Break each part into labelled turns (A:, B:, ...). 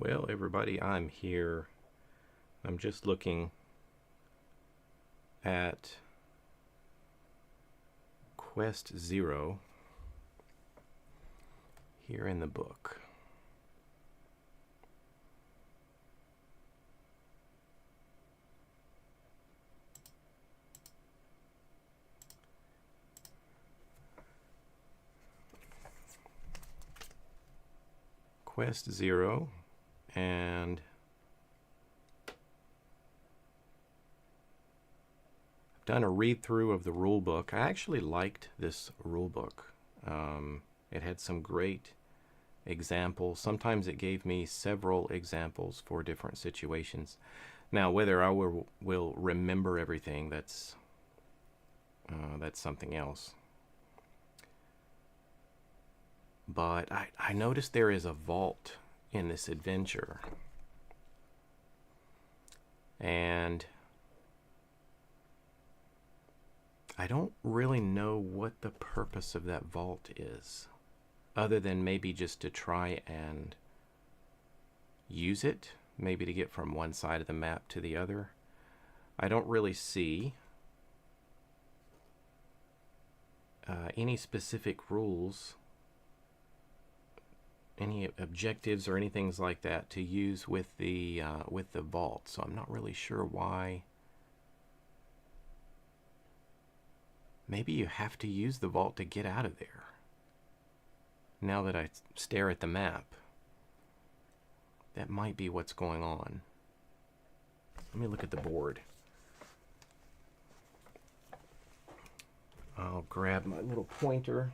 A: Well, everybody, I'm here. I'm just looking at Quest 0 here in the book. Quest 0, and I've done a read-through of the rule book. I actually liked this rule book. It had some great examples. Sometimes it gave me several examples for different situations. Now, whether I will remember everything, that's something else. But I noticed there is a vault in this adventure. And I don't really know what the purpose of that vault is, other than maybe just to try and use it, maybe to get from one side of the map to the other. I don't really see any specific rules, any objectives or anything like that to use with the vault. So I'm not really sure why. Maybe you have to use the vault to get out of there. Now that I stare at the map, that might be what's going on. Let me look at the board. I'll grab my little pointer.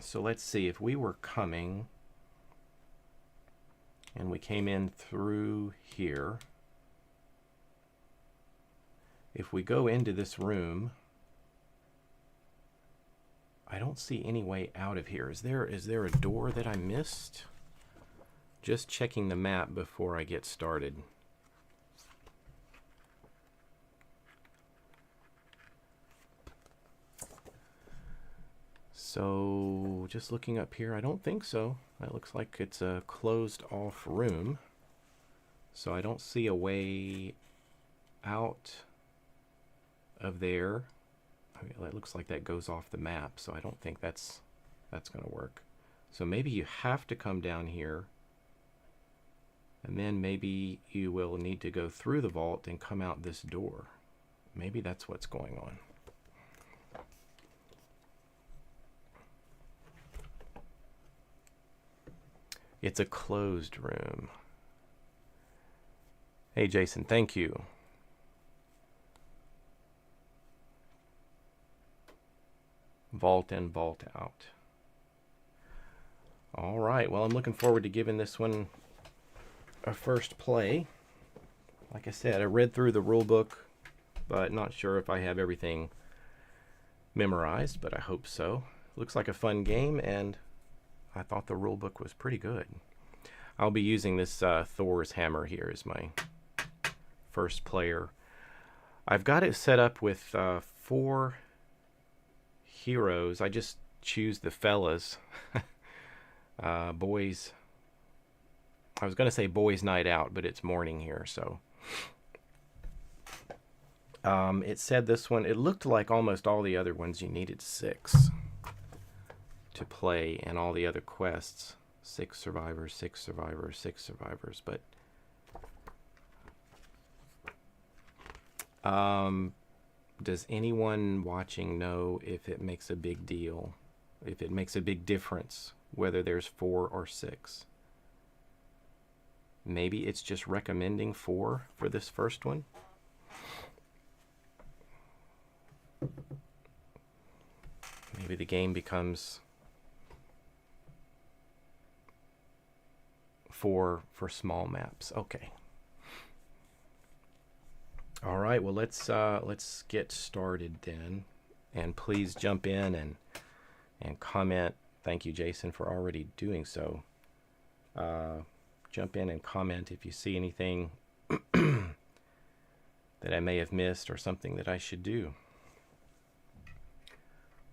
A: So let's see, if we were coming and we came in through here, if we go into this room, I don't see any way out of here. Is there a door that I missed? Just checking the map before I get started. So, just looking up here, I don't think so. That looks like it's a closed off room. So I don't see a way out of there. I mean, it looks like that goes off the map, so I don't think that's going to work. So maybe you have to come down here, and then maybe you will need to go through the vault and come out this door. Maybe that's what's going on. It's a closed room. Hey, Jason, thank you. Vault in, vault out. All right, well, I'm looking forward to giving this one a first play. Like I said, I read through the rule book, but not sure if I have everything memorized, but I hope so. Looks like a fun game, and I thought the rule book was pretty good. I'll be using this Thor's hammer here as my first player. I've got it set up with 4 heroes. I just choose the fellas. Boys. I was going to say boys night out, but it's morning here, so. It said this one, it looked like almost all the other ones you needed 6 to play, and all the other quests 6 survivors, 6 survivors, 6 survivors, but does anyone watching know if it makes a big deal, if it makes a big difference whether there's 4 or 6? Maybe it's just recommending 4 for this first one. Maybe the game becomes 4 for small maps. Okay. All right. Well, let's get started then, and please jump in and comment. Thank you, Jason, for already doing so. Jump in and comment if you see anything that I may have missed or something that I should do.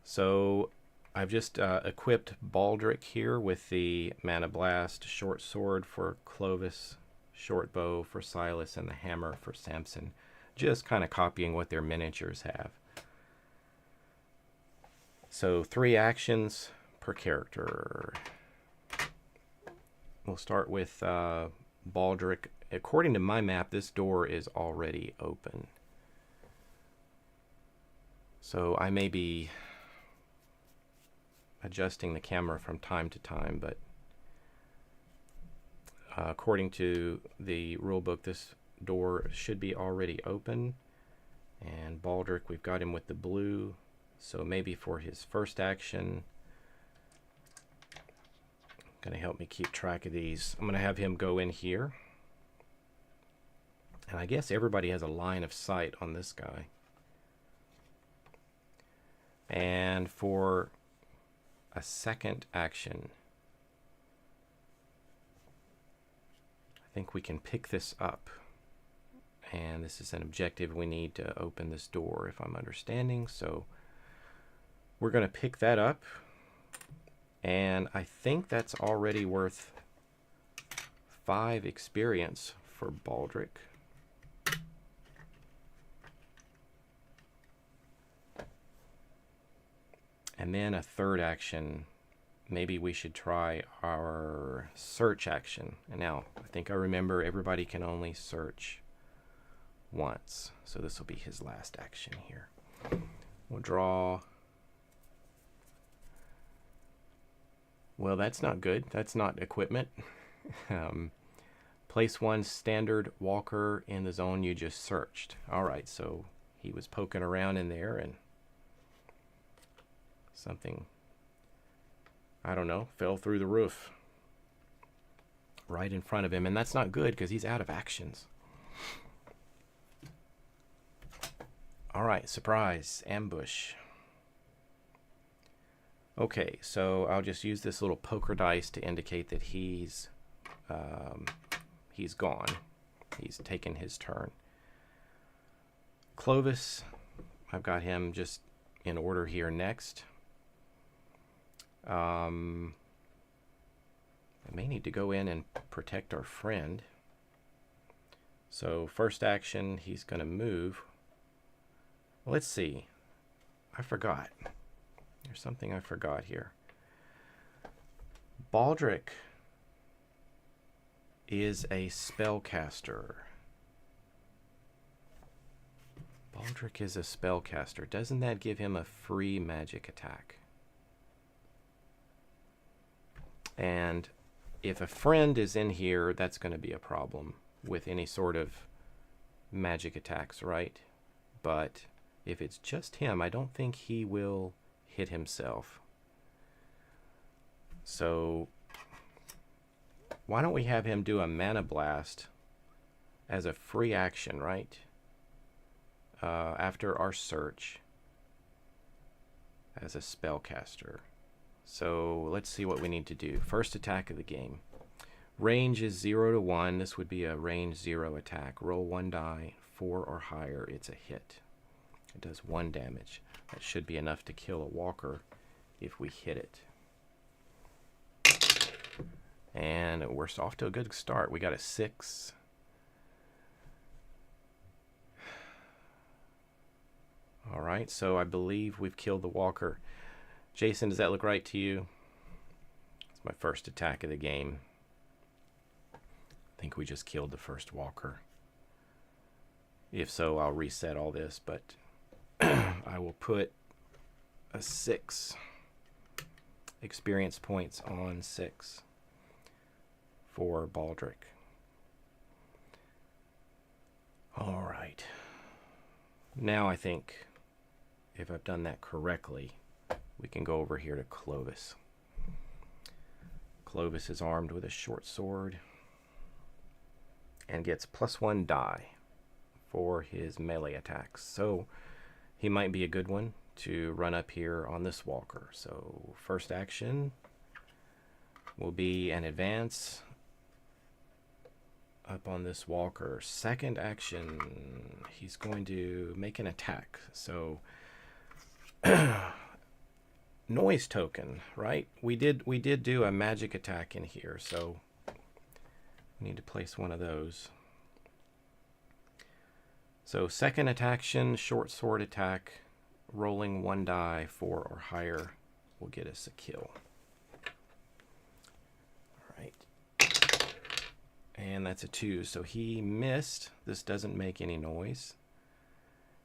A: So I've just equipped Baldric here with the Mana Blast, short sword for Clovis, short bow for Silas, and the hammer for Samson. Just kind of copying what their miniatures have. So 3 actions per character. We'll start with Baldric. According to my map, this door is already open. So I may be adjusting the camera from time to time, but according to the rulebook, this door should be already open. And Baldric, we've got him with the blue, so maybe for his first action, going to help me keep track of these. I'm going to have him go in here. And I guess everybody has a line of sight on this guy. And for a second action, I think we can pick this up. And this is an objective. We need to open this door, if I'm understanding. So we're going to pick that up. And I think that's already worth 5 experience for Baldric. And then a third action, maybe we should try our search action. And now, I think I remember everybody can only search once. So this will be his last action here. We'll draw. Well, that's not good. That's not equipment. Place 1 standard walker in the zone you just searched. All right, so he was poking around in there and something, I don't know, fell through the roof right in front of him. And that's not good because he's out of actions. All right, surprise, ambush. Okay, so I'll just use this little poker dice to indicate that he's gone. He's taken his turn. Clovis, I've got him just in order here next. I may need to go in and protect our friend. So first action, he's going to move. Let's see. I forgot. There's something I forgot here. Baldric is a spellcaster. Baldric is a spellcaster. Doesn't that give him a free magic attack? And if a friend is in here, that's going to be a problem with any sort of magic attacks, right? But if it's just him, I don't think he will hit himself. So why don't we have him do a Mana Blast as a free action, right? After our search as a spellcaster. So let's see what we need to do. First attack of the game. Range is 0 to 1. This would be a range 0 attack. Roll 1 die, 4 or higher. It's a hit. It does 1 damage. That should be enough to kill a walker if we hit it. And we're off to a good start. We got a 6. All right, so I believe we've killed the walker. Jason, does that look right to you? It's my first attack of the game. I think we just killed the first walker. If so, I'll reset all this, but I will put a 6 experience points on 6 for Baldric. All right. Now I think if I've done that correctly, we can go over here to Clovis. Clovis is armed with a short sword and gets +1 die for his melee attacks. So he might be a good one to run up here on this walker. So first action will be an advance up on this walker. Second action, he's going to make an attack. So noise token, right? We did do a magic attack in here, so we need to place one of those. So second action, short sword attack, rolling 1 die, 4 or higher will get us a kill. All right. And that's a 2, so he missed. This doesn't make any noise.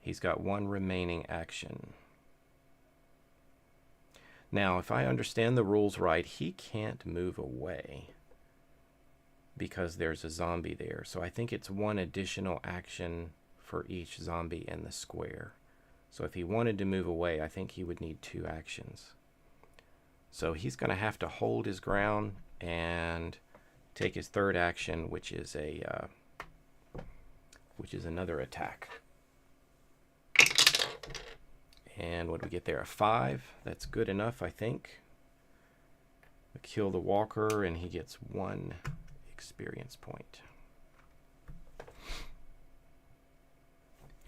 A: He's got 1 remaining action. Now, if I understand the rules right, he can't move away because there's a zombie there. So I think it's 1 additional action for each zombie in the square. So if he wanted to move away, I think he would need 2 actions. So he's going to have to hold his ground and take his third action, which is another attack. And what do we get there? A 5. That's good enough, I think. We kill the walker, and he gets 1 experience point.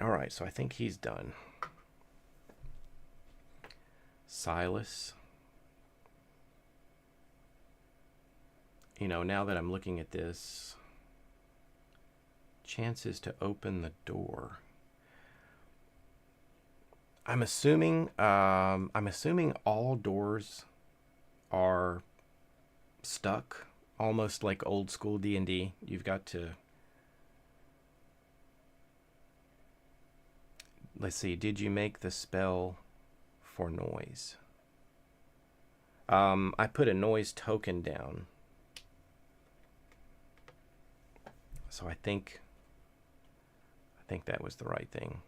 A: All right, so I think he's done. Silas. You know, now that I'm looking at this, chances to open the door. I'm assuming all doors are stuck, almost like old school D&D. You've got to, let's see, did you make the spell for noise? I put a noise token down. So I think that was the right thing.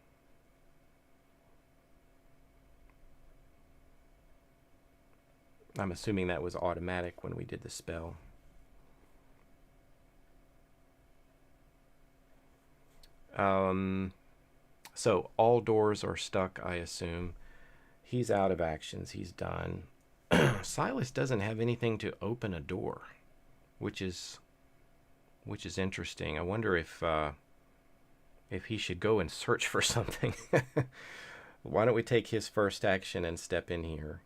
A: I'm assuming that was automatic when we did the spell. So all doors are stuck, I assume. He's out of actions. He's done. Silas doesn't have anything to open a door, which is interesting. I wonder if he should go and search for something. Why don't we take his first action and step in here?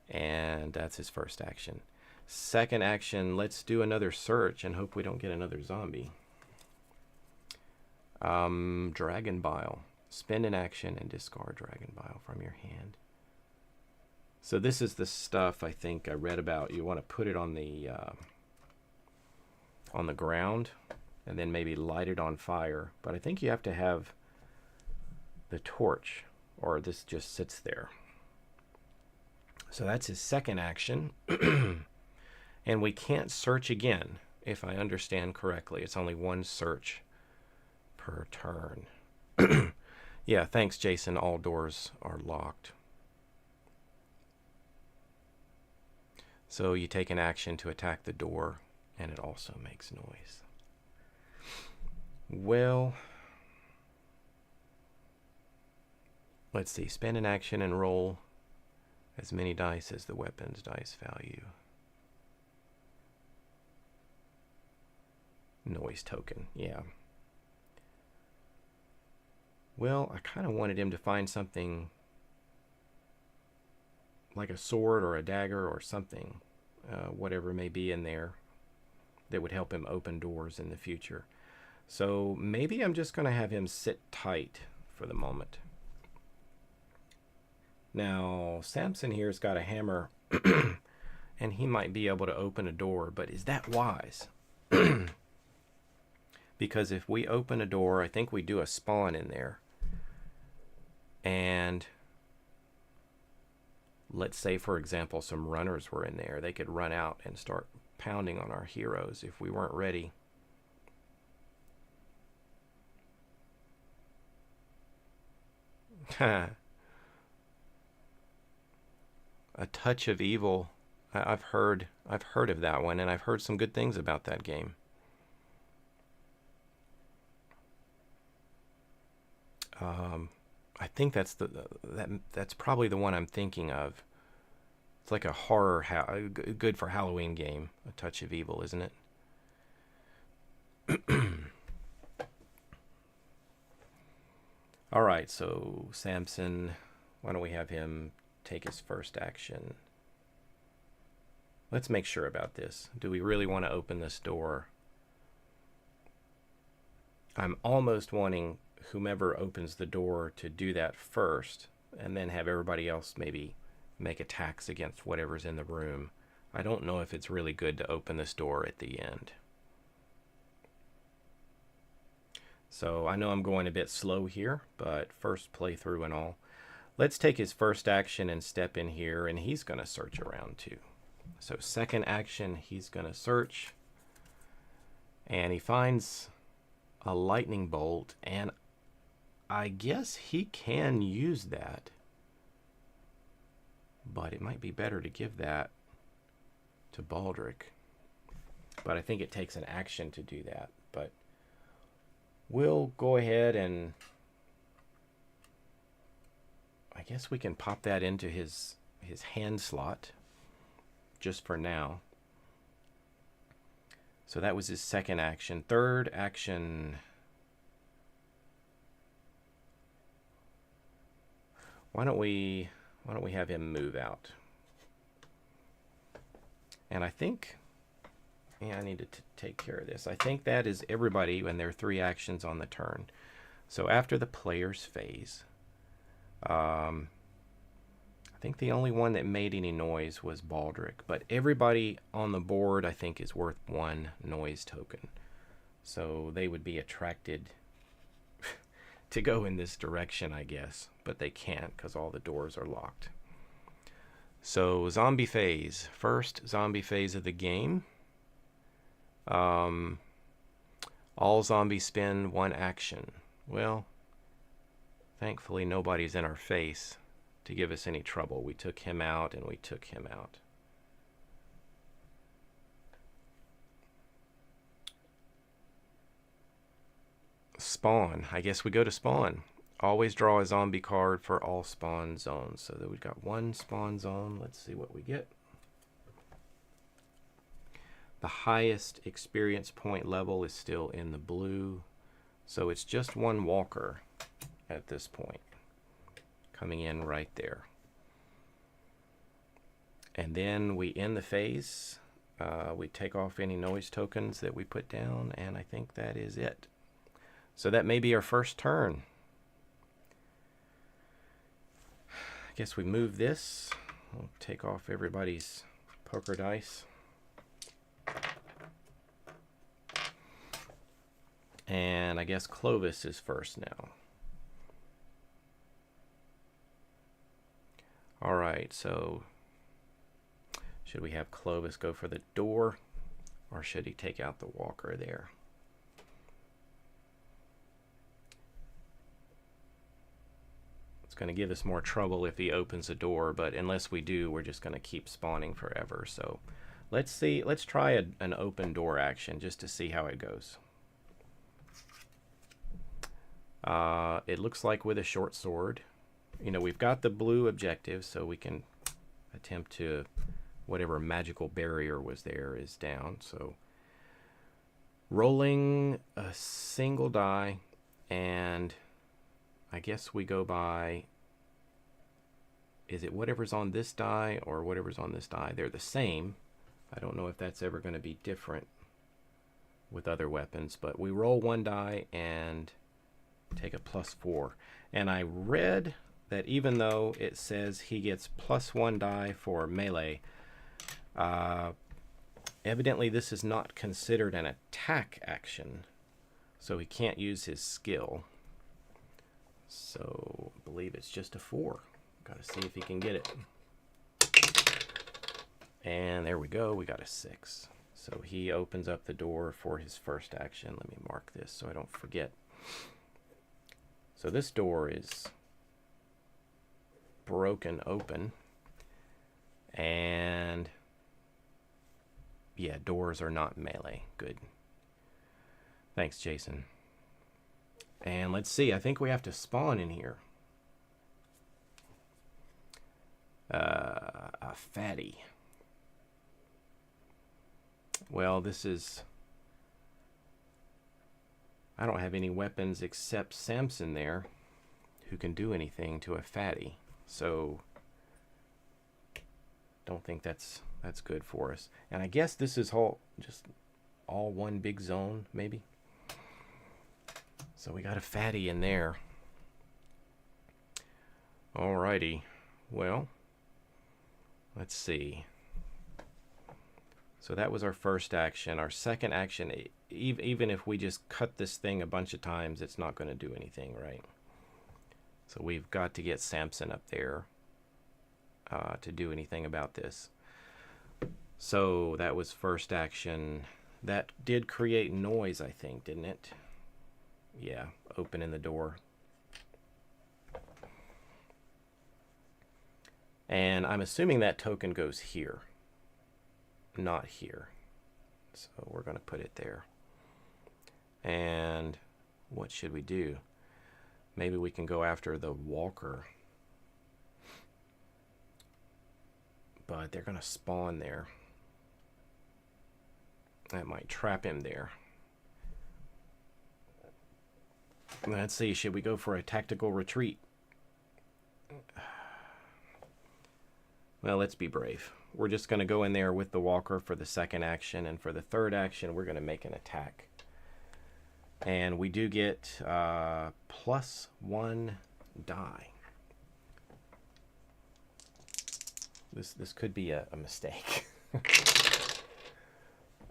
A: And that's his first action. Second action, let's do another search and hope we don't get another zombie. Dragon Bile. Spend an action and discard Dragon Bile from your hand. So this is the stuff I think I read about. You want to put it on the ground and then maybe light it on fire. But I think you have to have the torch, or this just sits there. So that's his second action. And we can't search again, if I understand correctly. It's only 1 search per turn. Yeah, thanks, Jason. All doors are locked. So you take an action to attack the door, and it also makes noise. Well, let's see. Spend an action and roll as many dice as the weapon's dice value. Noise token, yeah. Well, I kind of wanted him to find something like a sword or a dagger or something, whatever may be in there, that would help him open doors in the future. So maybe I'm just going to have him sit tight for the moment. Now, Samson here's got a hammer, and he might be able to open a door, but is that wise? Because if we open a door, I think we do a spawn in there. And let's say, for example, some runners were in there. They could run out and start pounding on our heroes if we weren't ready. A Touch of Evil. I've heard of that one, and I've heard some good things about that game. I think that's that's probably the one I'm thinking of. It's like a horror, good for Halloween game. A Touch of Evil, isn't it? All right, so Samson, why don't we have him take his first action. Let's make sure about this. Do we really want to open this door? I'm almost wanting whomever opens the door to do that first, and then have everybody else maybe make attacks against whatever's in the room. I don't know if it's really good to open this door at the end. So I know I'm going a bit slow here, but first playthrough and all. Let's take his first action and step in here, and he's going to search around too. So second action, he's going to search, and he finds a lightning bolt, and I guess he can use that, but it might be better to give that to Baldric. But I think it takes an action to do that. But we'll go ahead and I guess we can pop that into his hand slot just for now. So that was his second action. Third action. Why don't we have him move out? And I think, yeah, I need to take care of this. I think that is everybody when there are 3 actions on the turn. So after the player's phase, I think the only one that made any noise was Baldric, but everybody on the board I think is worth 1 noise token. So they would be attracted to go in this direction, I guess, but they can't because all the doors are locked. So zombie phase, first zombie phase of the game. All zombies spend 1 action. Well, thankfully nobody's in our face to give us any trouble. We took him out and we took him out. Spawn. I guess we go to spawn. Always draw a zombie card for all spawn zones. So that we've got 1 spawn zone. Let's see what we get. The highest experience point level is still in the blue. So it's just 1 walker at this point. Coming in right there. And then we end the phase. We take off any noise tokens that we put down, and I think that is it. So that may be our first turn. I guess we move this. We'll take off everybody's poker dice. And I guess Clovis is first now. All right, so should we have Clovis go for the door, or should he take out the walker there? It's going to give us more trouble if he opens the door, but unless we do, we're just going to keep spawning forever. So let's see. Let's try an open door action just to see how it goes. It looks like with a short sword. You know, we've got the blue objective, so we can attempt to, whatever magical barrier was there is down. So rolling a single die, and I guess we go by, is it whatever's on this die or whatever's on this die? They're the same. I don't know if that's ever going to be different with other weapons, but we roll 1 die and take a +4. And I read that even though it says he gets +1 die for melee, evidently this is not considered an attack action, so he can't use his skill. So I believe it's just a 4. Gotta see if he can get it. And there we go, we got a 6. So he opens up the door for his first action. Let me mark this so I don't forget. So this door is broken open, and yeah, doors are not melee. Good. Thanks, Jason. And let's see, I think we have to spawn in here. A fatty. Well, this is, I don't have any weapons except Samson there who can do anything to a fatty. So don't think that's good for us. And I guess this is all just all one big zone, maybe. So we got a fatty in there. Alrighty. Well, let's see. So that was our first action. Our second action, even if we just cut this thing a bunch of times, it's not going to do anything, right? So we've got to get Samson up there to do anything about this. So that was first action. That did create noise, I think, didn't it? Yeah, opening the door. And I'm assuming that token goes here, not here. So we're going to put it there. And what should we do? Maybe we can go after the walker. But they're going to spawn there. That might trap him there. Let's see, should we go for a tactical retreat? Well, let's be brave. We're just going to go in there with the walker for the second action, and for the third action, we're going to make an attack. And we do get +1 die. This could be a mistake.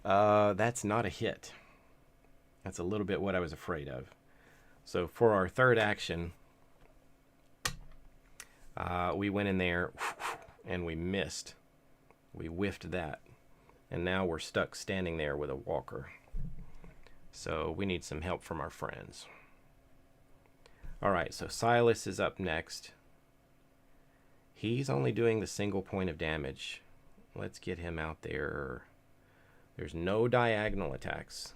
A: That's not a hit. That's a little bit what I was afraid of. So for our third action, we went in there and we missed. We whiffed that. And now we're stuck standing there with a walker. So we need some help from our friends. Alright, so Silas is up next. He's only doing the single point of damage. Let's get him out there. There's no diagonal attacks.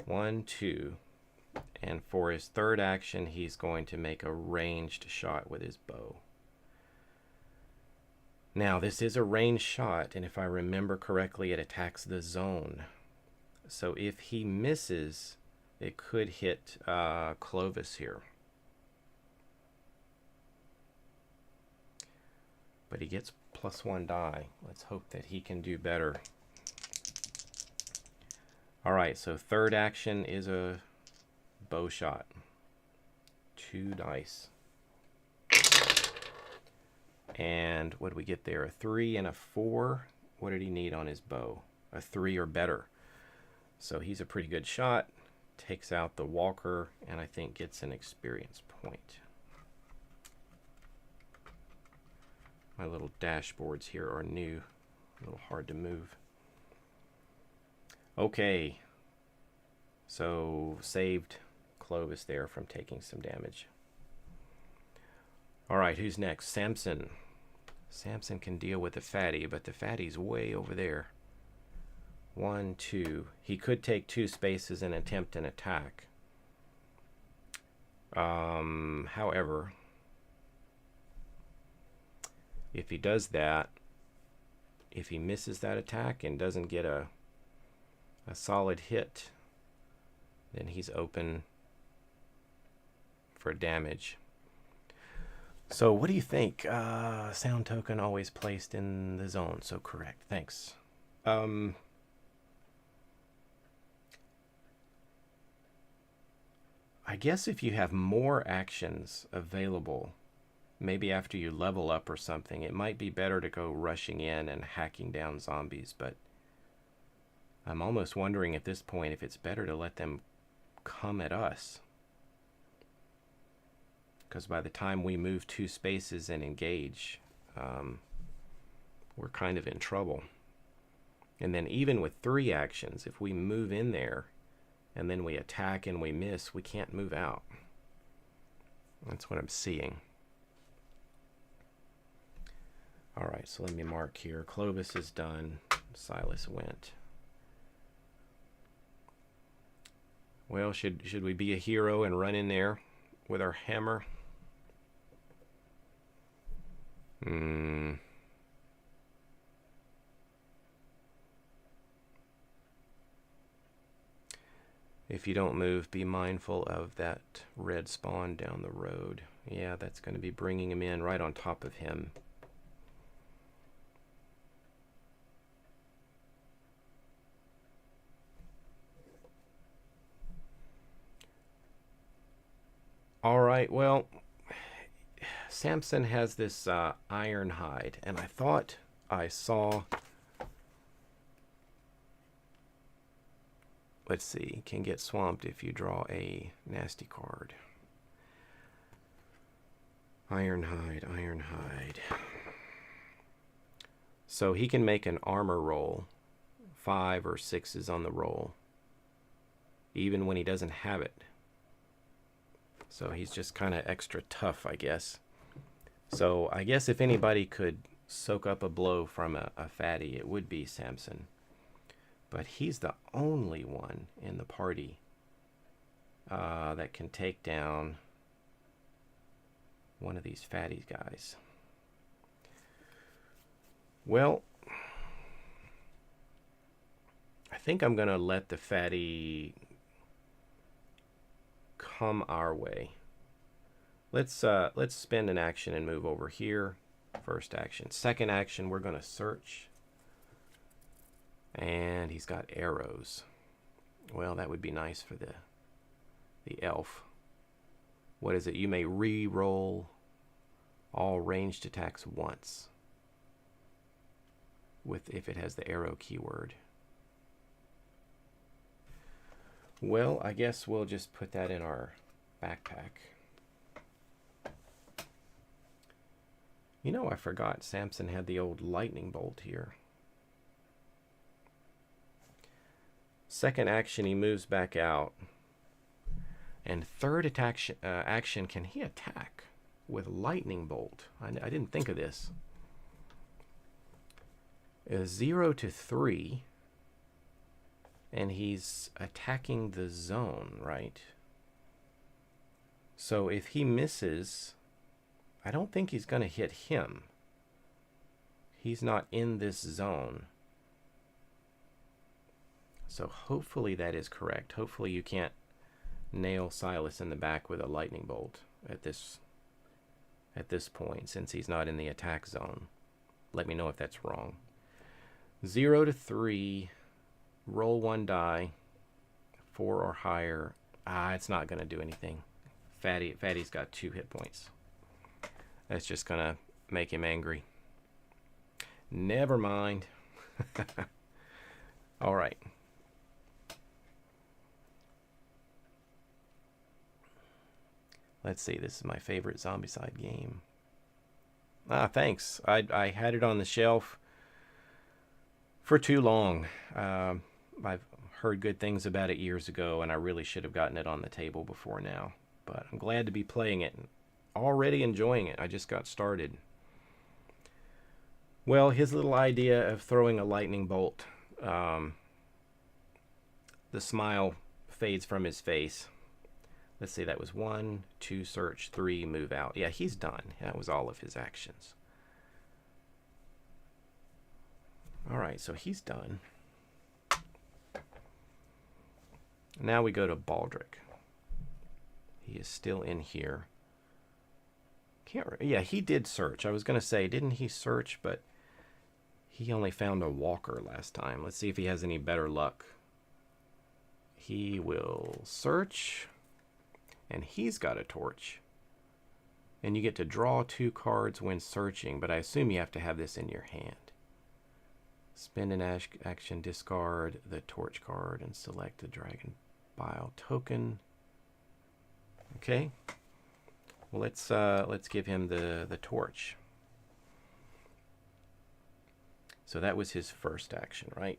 A: 1, 2. And for his third action, he's going to make a ranged shot with his bow. Now, this is a ranged shot, and if I remember correctly, it attacks the zone. So if he misses, it could hit Clovis here. But he gets +1 die. Let's hope that he can do better. Alright, so third action is a bow shot. 2 dice. And what do we get there? A 3 and a 4. What did he need on his bow? A 3 or better. So he's a pretty good shot. Takes out the walker, and I think gets an experience point. My little dashboards here are new. A little hard to move. Okay. So saved Clovis there from taking some damage. Alright, who's next? Samson. Samson can deal with the fatty, but the fatty's way over there. 1, 2. He could take 2 spaces and attempt an attack. However, if he does that, if he misses that attack and doesn't get a solid hit, then he's open for damage. So what do you think? Sound token always placed in the zone. So correct. Thanks. I guess if you have more actions available, maybe after you level up or something, it might be better to go rushing in and hacking down zombies, but I'm almost wondering at this point if it's better to let them come at us. Because by the time we move 2 spaces and engage, we're kind of in trouble. And then even with 3 actions, if we move in there and then we attack and we miss, we can't move out. That's what I'm seeing. Alright, so let me mark here. Clovis is done. Silas went. Well, should we be a hero and run in there with our hammer? If you don't move, be mindful of that red spawn down the road. Yeah, that's going to be bringing him in right on top of him. All right, well, Samson has this iron hide, and I thought I saw... Let's see, can get swamped if you draw a nasty card. Iron hide, iron hide. So he can make an armor roll, 5 or 6s on the roll, even when he doesn't have it. So he's just kind of extra tough, I guess. So I guess if anybody could soak up a blow from a fatty, it would be Samson. But he's the only one in the party that can take down one of these fatty guys. Well, I think I'm going to let the fatty come our way. Let's spend an action and move over here. First action. Second action, we're going to search. And he's got arrows. Well, that would be nice for the elf. What is it? You may re-roll all ranged attacks once if it has the arrow keyword. Well, I guess we'll just put that in our backpack. You know, I forgot Samson had the old lightning bolt here. Second action, he moves back out. And third action, can he attack with lightning bolt? I didn't think of this. 0 to 3. And he's attacking the zone, right? So if he misses, I don't think he's going to hit him. He's not in this zone. So hopefully that is correct. Hopefully you can't nail Silas in the back with a lightning bolt at this point, since he's not in the attack zone. Let me know if that's wrong. 0 to 3. Roll 1 die, 4 or higher. It's not going to do anything. Fatty's got 2 hit points. That's just going to make him angry. Never mind. All right. Let's see. This is my favorite Zombicide game. Thanks. I had it on the shelf for too long. I've heard good things about it years ago, and I really should have gotten it on the table before now. But I'm glad to be playing it and already enjoying it. I just got started. Well, his little idea of throwing a lightning bolt, the smile fades from his face. Let's see, that was 1, 2, search, 3, move out. Yeah, he's done. That was all of his actions. All right, so he's done. Now we go to Baldric. He is still in here. Yeah, he did search. I was going to say, didn't he search? But he only found a walker last time. Let's see if he has any better luck. He will search. And he's got a torch. And you get to draw 2 cards when searching, but I assume you have to have this in your hand. Spend an action, discard the torch card, and select the Dragon Bile token. Okay. Well, let's give him the torch. So that was his first action, right?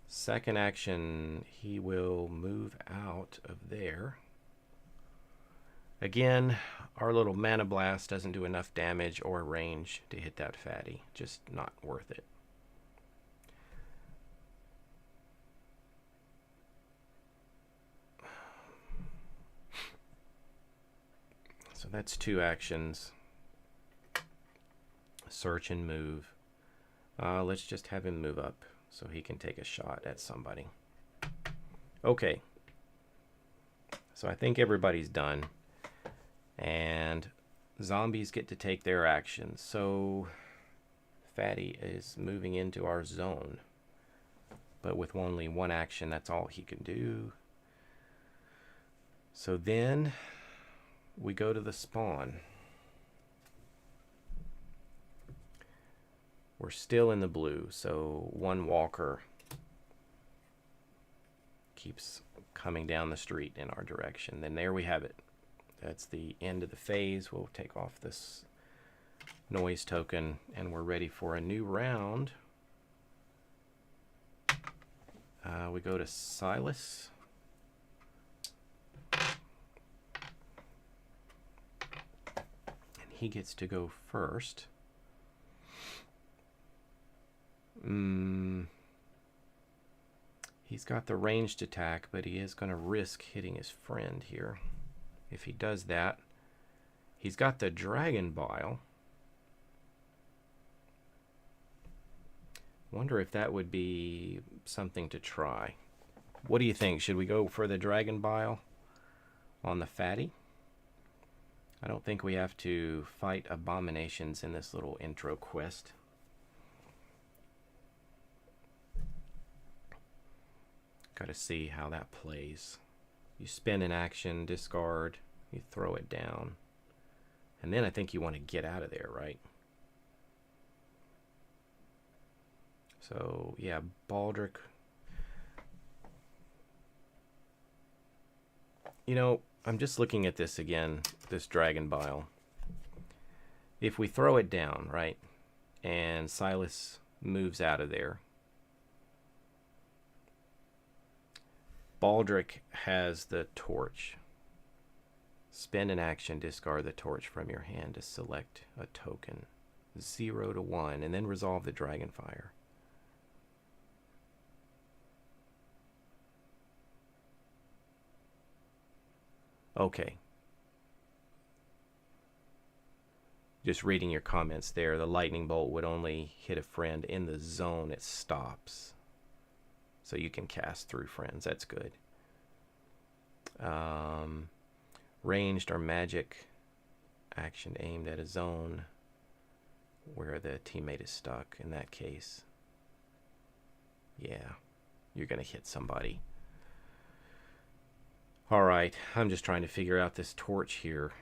A: Second action, he will move out of there. Again, our little Mana Blast doesn't do enough damage or range to hit that fatty. Just not worth it. So that's 2 actions. Search and move. Let's just have him move up so he can take a shot at somebody. Okay. So I think everybody's done. And zombies get to take their actions. So Fatty is moving into our zone. But with only 1 action, that's all he can do. So then we go to the spawn. We're still in the blue, so one walker keeps coming down the street in our direction. Then there we have it. That's the end of the phase. We'll take off this noise token and we're ready for a new round. We go to Silas. And he gets to go first. He's got the ranged attack, but he is going to risk hitting his friend here. If he does that, he's got the Dragon Bile. Wonder if that would be something to try. What do you think? Should we go for the Dragon Bile on the fatty? I don't think we have to fight abominations in this little intro quest. Got to see how that plays. You spend an action, discard, you throw it down. And then I think you want to get out of there, right? So, yeah, Baldric. You know, I'm just looking at this again, this Dragon Bile. If we throw it down, right, and Silas moves out of there, Baldric has the torch. Spend an action, discard the torch from your hand to select a token. 0 to 1, and then resolve the Dragonfire. Okay. Just reading your comments there, the lightning bolt would only hit a friend in the zone it stops. So you can cast through friends. That's good. Ranged or magic action aimed at a zone where the teammate is stuck. In that case, yeah, you're going to hit somebody. All right, I'm just trying to figure out this torch here.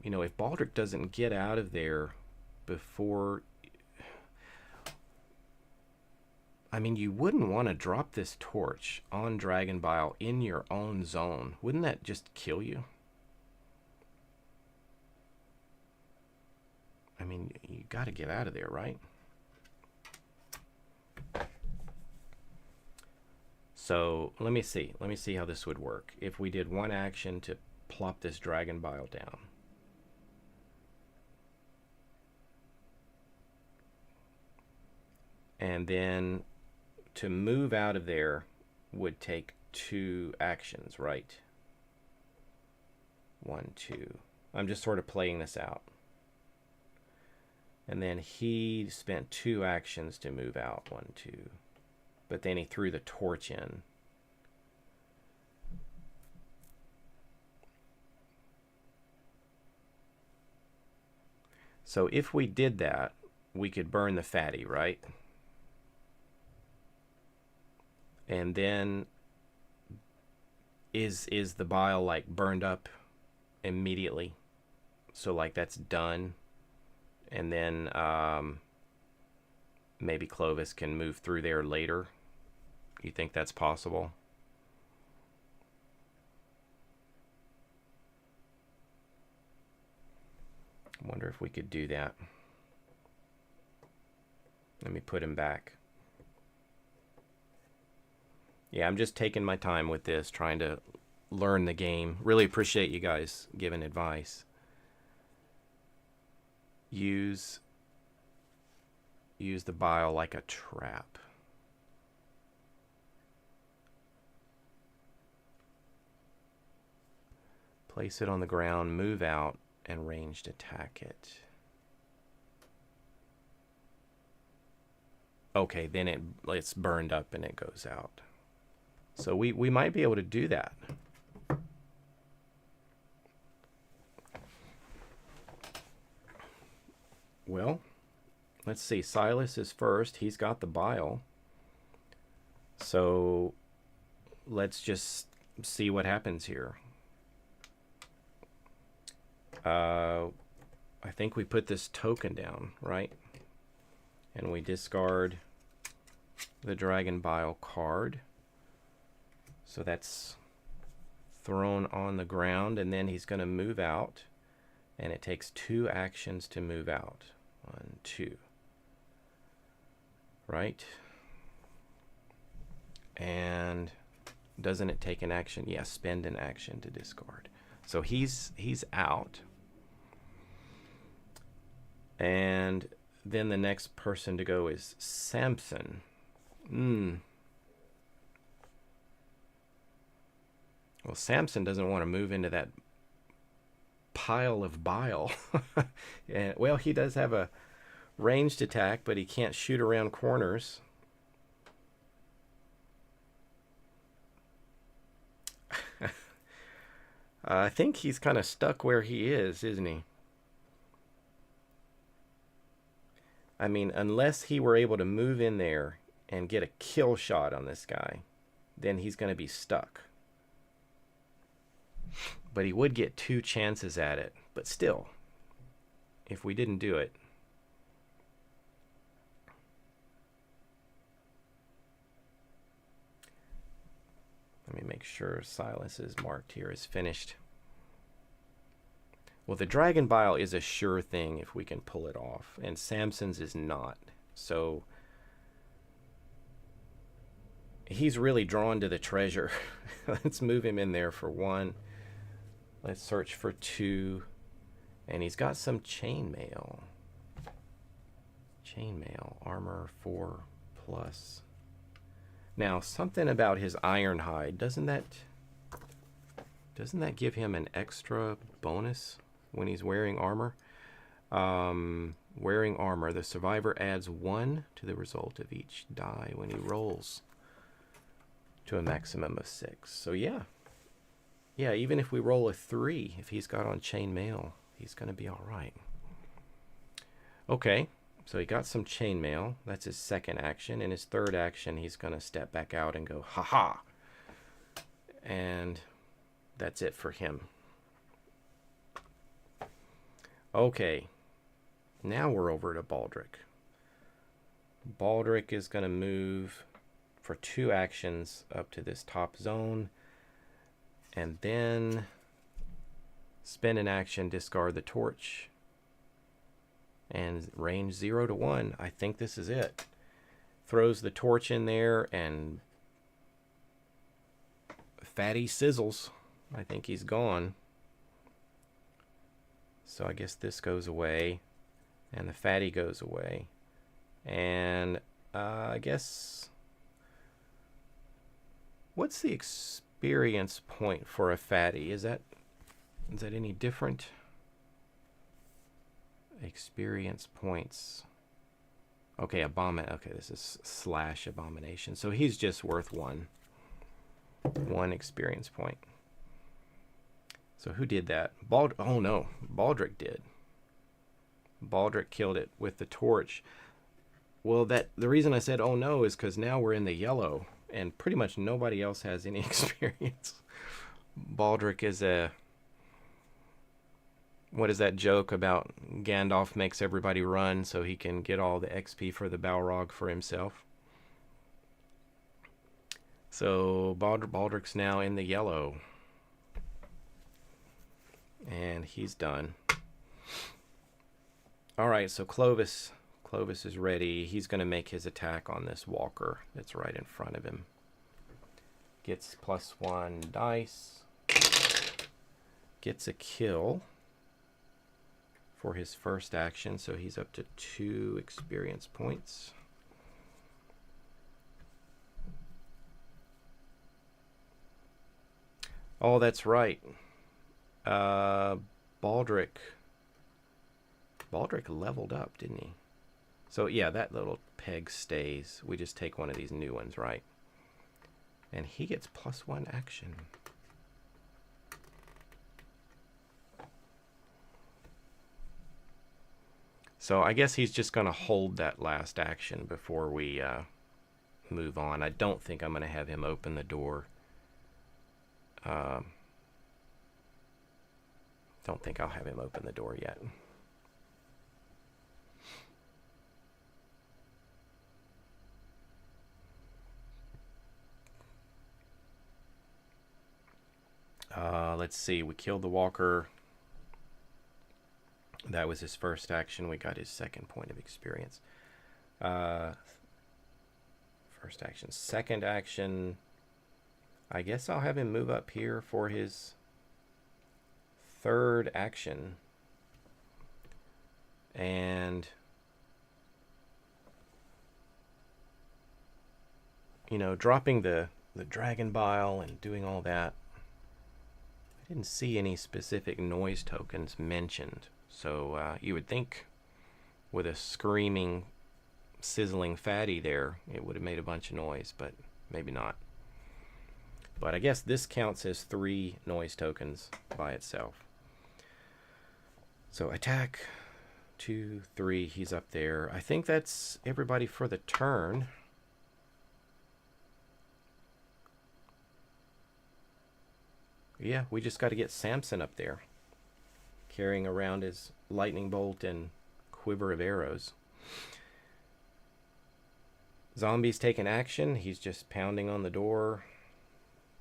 A: You know, if Baldric doesn't get out of there before... I mean, you wouldn't want to drop this torch on Dragon Bile in your own zone. Wouldn't that just kill you? I mean, you got to get out of there, right? So let me see how this would work. If we did one action to plop this Dragon Bile down. And then to move out of there would take 2 actions, right? 1, 2. I'm just sort of playing this out. And then he spent 2 actions to move out, 1, 2. But then he threw the torch in. So if we did that, we could burn the fatty, right? And then is the bile like burned up immediately? So like that's done. And then maybe Clovis can move through there later. You think that's possible? I wonder if we could do that. Let me put him back. Yeah, I'm just taking my time with this, trying to learn the game. Really appreciate you guys giving advice. Use the bile like a trap. Place it on the ground, move out, and ranged attack it. Okay, then it's burned up and it goes out. So we might be able to do that. Well, let's see. Silas is first. He's got the bile. So let's just see what happens here. I think we put this token down, right? And we discard the Dragon Bile card. So that's thrown on the ground, and then he's going to move out. And it takes 2 actions to move out. 1, 2. Right? And doesn't it take an action? Yes, spend an action to discard. So he's out. And then the next person to go is Samson. Well, Samson doesn't want to move into that pile of bile. And, well, he does have a ranged attack, but he can't shoot around corners. I think he's kind of stuck where he is, isn't he? I mean, unless he were able to move in there and get a kill shot on this guy, then he's going to be stuck. But he would get 2 chances at it. But still, if we didn't do it, let me make sure Silas is marked here as finished. Well, the Dragon Bile is a sure thing if we can pull it off, and Samson's is not. So he's really drawn to the treasure. Let's move him in there for 1. Let's search for 2. And he's got some chainmail. Chainmail, armor 4+. Now, something about his iron hide, doesn't that give him an extra bonus when he's wearing armor? Wearing armor, the survivor adds 1 to the result of each die when he rolls to a maximum of 6. So yeah, even if we roll a 3, if he's got on chainmail, he's going to be all right. Okay, so he got some chainmail. That's his second action. In his third action, he's going to step back out and go, ha-ha. And that's it for him. Okay, now we're over to Baldric. Baldric is going to move for 2 actions up to this top zone, and then spend an action, discard the torch, and range 0 to 1. I think this is it. Throws the torch in there, and Fatty sizzles. I think he's gone. So I guess this goes away, and the Fatty goes away. And I guess, what's the experience point for a Fatty? Is that any different? Experience points. Okay, okay, this is / abomination. So he's just worth 1 experience point. So who did that? Oh no, Baldric did. Baldric killed it with the torch. Well, the reason I said oh no is because now we're in the yellow, and pretty much nobody else has any experience. Baldric is what is that joke about Gandalf makes everybody run so he can get all the XP for the Balrog for himself? So Baldric's now in the yellow. And he's done. Alright, so Clovis is ready. He's going to make his attack on this walker that's right in front of him. Gets +1 dice. Gets a kill for his first action, so he's up to 2 experience points. Oh, that's right. Baldric leveled up, didn't he? So yeah, that little peg stays. We just take one of these new ones, right? And he gets +1 action. So I guess he's just going to hold that last action before we move on. I don't think I'm going to have him open the door. Don't think I'll have him open the door yet. Let's see. We killed the walker. That was his first action. We got his second point of experience. First action. Second action. I guess I'll have him move up here for his third action. And, you know, dropping the dragon bile and doing all that. I didn't see any specific noise tokens mentioned. So you would think with a screaming, sizzling fatty there, it would have made a bunch of noise, but maybe not. But I guess this counts as 3 noise tokens by itself. So attack, 2, 3, he's up there. I think that's everybody for the turn. Yeah, we just got to get Samson up there, carrying around his lightning bolt and quiver of arrows. Zombie's taking action. He's just pounding on the door.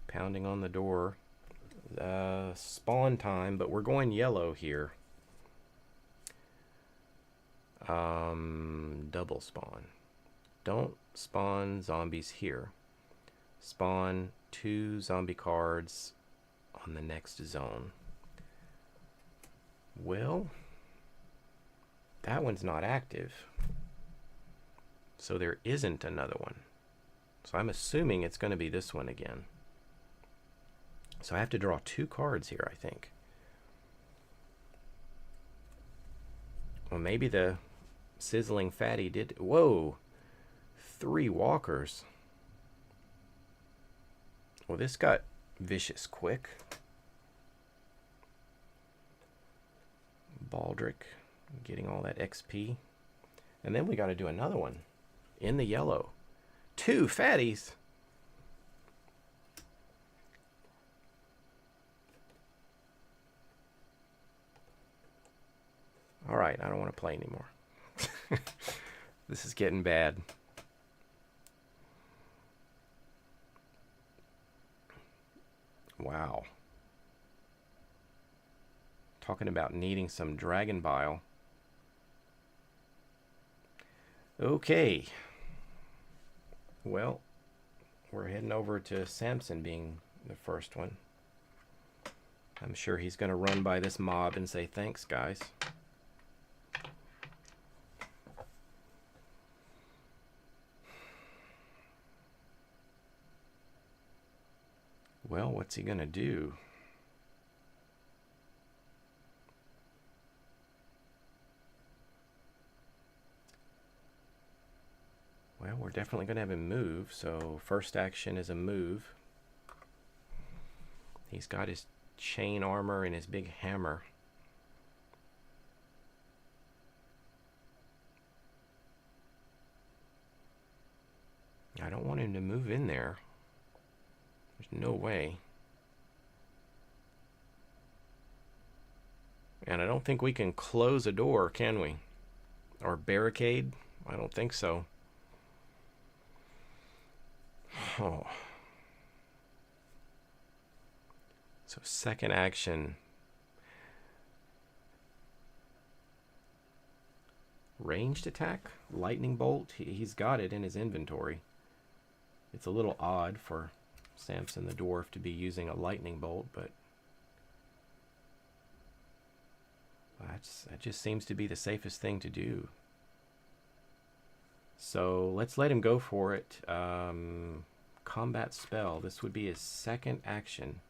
A: Pounding on the door. Spawn time, but we're going yellow here. Double spawn. Don't spawn zombies here. Spawn 2 zombie cards on the next zone. Well, that one's not active. So there isn't another one. So I'm assuming it's going to be this one again. So I have to draw 2 cards here, I think. Well, maybe the sizzling fatty did... Whoa! 3 walkers. Well, this got vicious quick. Baldric getting all that XP. And then we got to do another one in the yellow. 2 fatties. All right, I don't want to play anymore. This is getting bad. Wow. Talking about needing some dragon bile. Okay. Well, we're heading over to Samson being the first one. I'm sure he's going to run by this mob and say, thanks, guys. Well, what's he going to do? Well, we're definitely going to have him move, so first action is a move. He's got his chain armor and his big hammer. I don't want him to move in there. There's no way. And I don't think we can close a door, can we? Or barricade? I don't think so. Oh. So second action. Ranged attack? Lightning bolt? He's got it in his inventory. It's a little odd for Samson the dwarf to be using a lightning bolt, but that just seems to be the safest thing to do. So let's let him go for it. Combat spell. This would be his second action.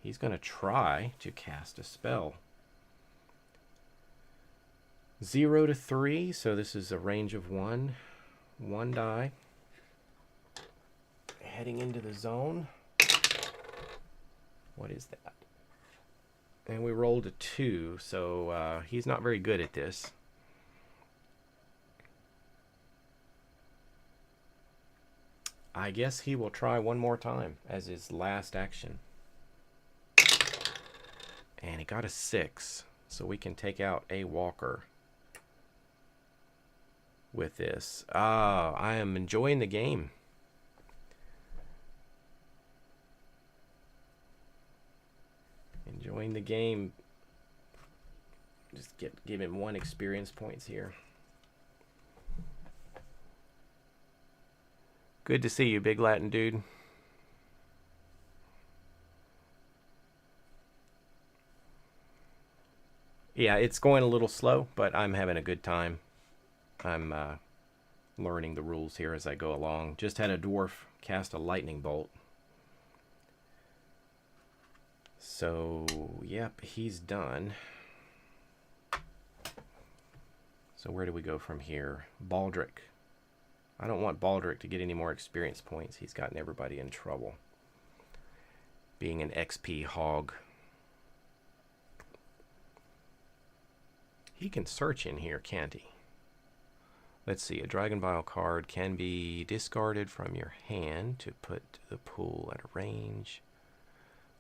A: He's going to try to cast a spell. 0 to 3, so this is a range of 1. 1 die. Heading into the zone. What is that? And we rolled a 2, so he's not very good at this. I guess he will try one more time as his last action. And he got a 6. So we can take out a walker with this. I am enjoying the game. Enjoying the game. Just give him 1 experience points here. Good to see you, big Latin dude. Yeah, it's going a little slow, but I'm having a good time. I'm learning the rules here as I go along. Just had a dwarf cast a lightning bolt. So, yep, he's done. So where do we go from here? Baldric. I don't want Baldric to get any more experience points. He's gotten everybody in trouble. Being an XP hog. He can search in here, can't he? Let's see. A Dragon Vial card can be discarded from your hand to put to the pool at a range.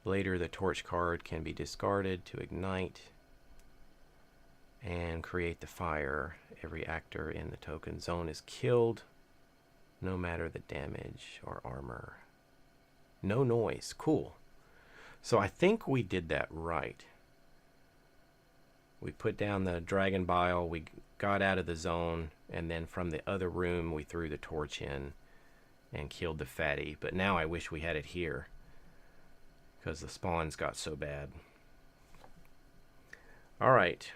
A: Later, the torch card can be discarded to ignite and create the fire. Every actor in the token zone is killed, no matter the damage or armor. No noise. Cool. So I think we did that right. We put down the Dragon Bile, we got out of the zone, and then from the other room we threw the torch in and killed the fatty. But now I wish we had it here, because the spawns got so bad. Alright.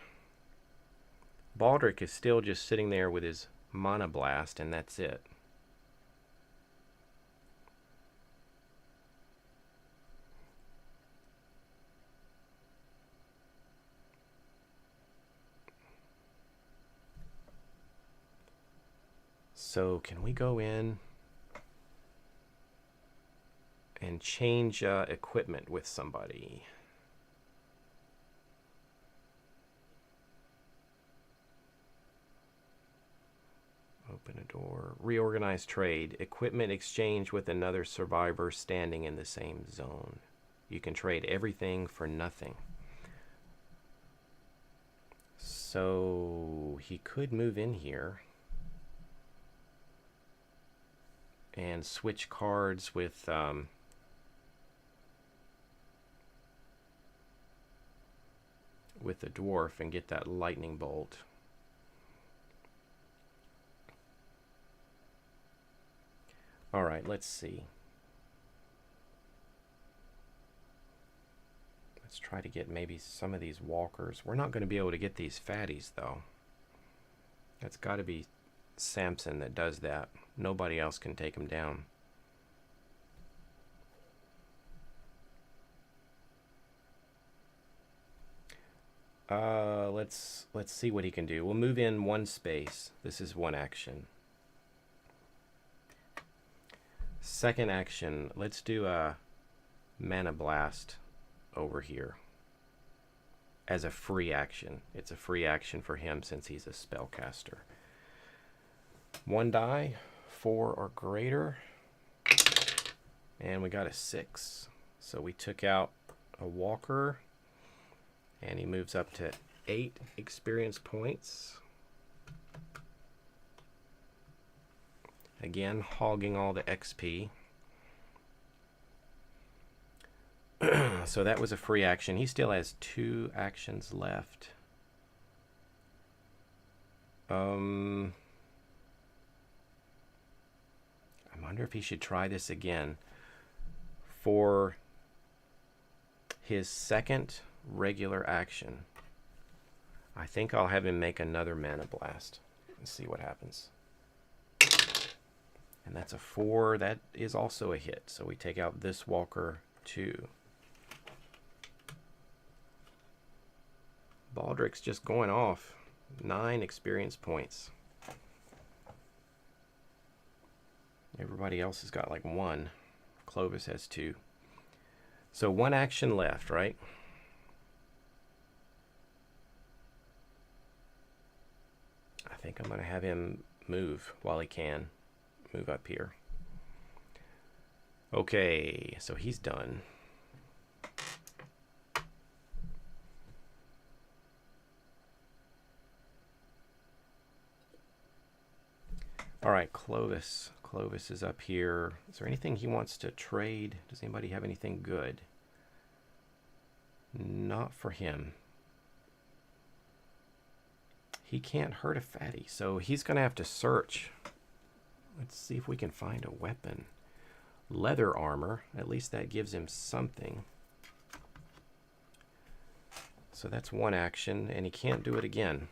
A: Baldric is still just sitting there with his Mana Blast, and that's it. So can we go in and change equipment with somebody? Open a door. Reorganize trade. Equipment exchange with another survivor standing in the same zone. You can trade everything for nothing. So he could move in here and switch cards with the dwarf and get that lightning bolt. All right, let's see. Let's try to get maybe some of these walkers. We're not going to be able to get these fatties, though. That's got to be Samson that does that. Nobody else can take him down. Let's see what he can do. We'll move in 1 space. This is 1 action. Second action, let's do a Mana Blast over here as a free action. It's a free action for him since he's a spellcaster. 1 die, 4 or greater, and we got a 6. So we took out a walker, and he moves up to 8 experience points. Again, hogging all the XP. So that was a free action. He still has 2 actions left. I wonder if he should try this again. For his second regular action, I think I'll have him make another Mana Blast and see what happens. And that's a 4. That is also a hit. So we take out this walker too. Baldric's just going off. 9 experience points. Everybody else has got like 1. Clovis has 2. So 1 action left, right? I think I'm going to have him move while he can. Move up here. Okay, so he's done. All right, Clovis. Clovis is up here. Is there anything he wants to trade? Does anybody have anything good? Not for him. He can't hurt a fatty, so he's going to have to search. Let's see if we can find a weapon. Leather armor. At least that gives him something. So that's one action, and he can't do it again.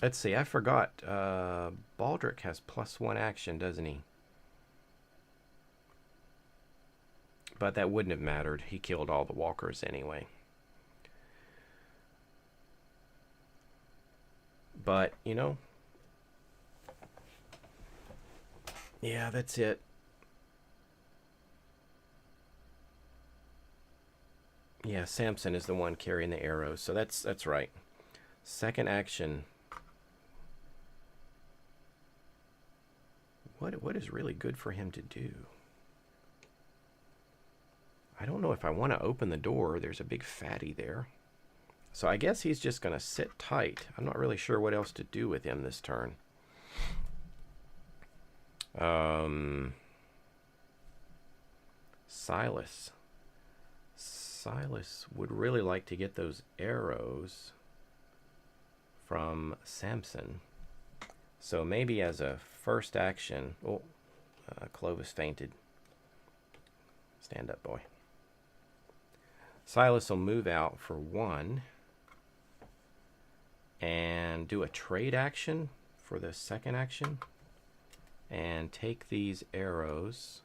A: Let's see, I forgot. Baldric has +1 action, doesn't he? But that wouldn't have mattered. He killed all the walkers anyway. But, you know, yeah, that's it. Yeah, Samson is the one carrying the arrows, so that's right. Second action. What is really good for him to do? I don't know if I want to open the door. There's a big fatty there. So I guess he's just going to sit tight. I'm not really sure what else to do with him this turn. Silas. Silas would really like to get those arrows from Samson. So maybe as a first action... Oh, Clovis fainted. Stand up, boy. Silas will move out for 1 and do a trade action for the second action and take these arrows.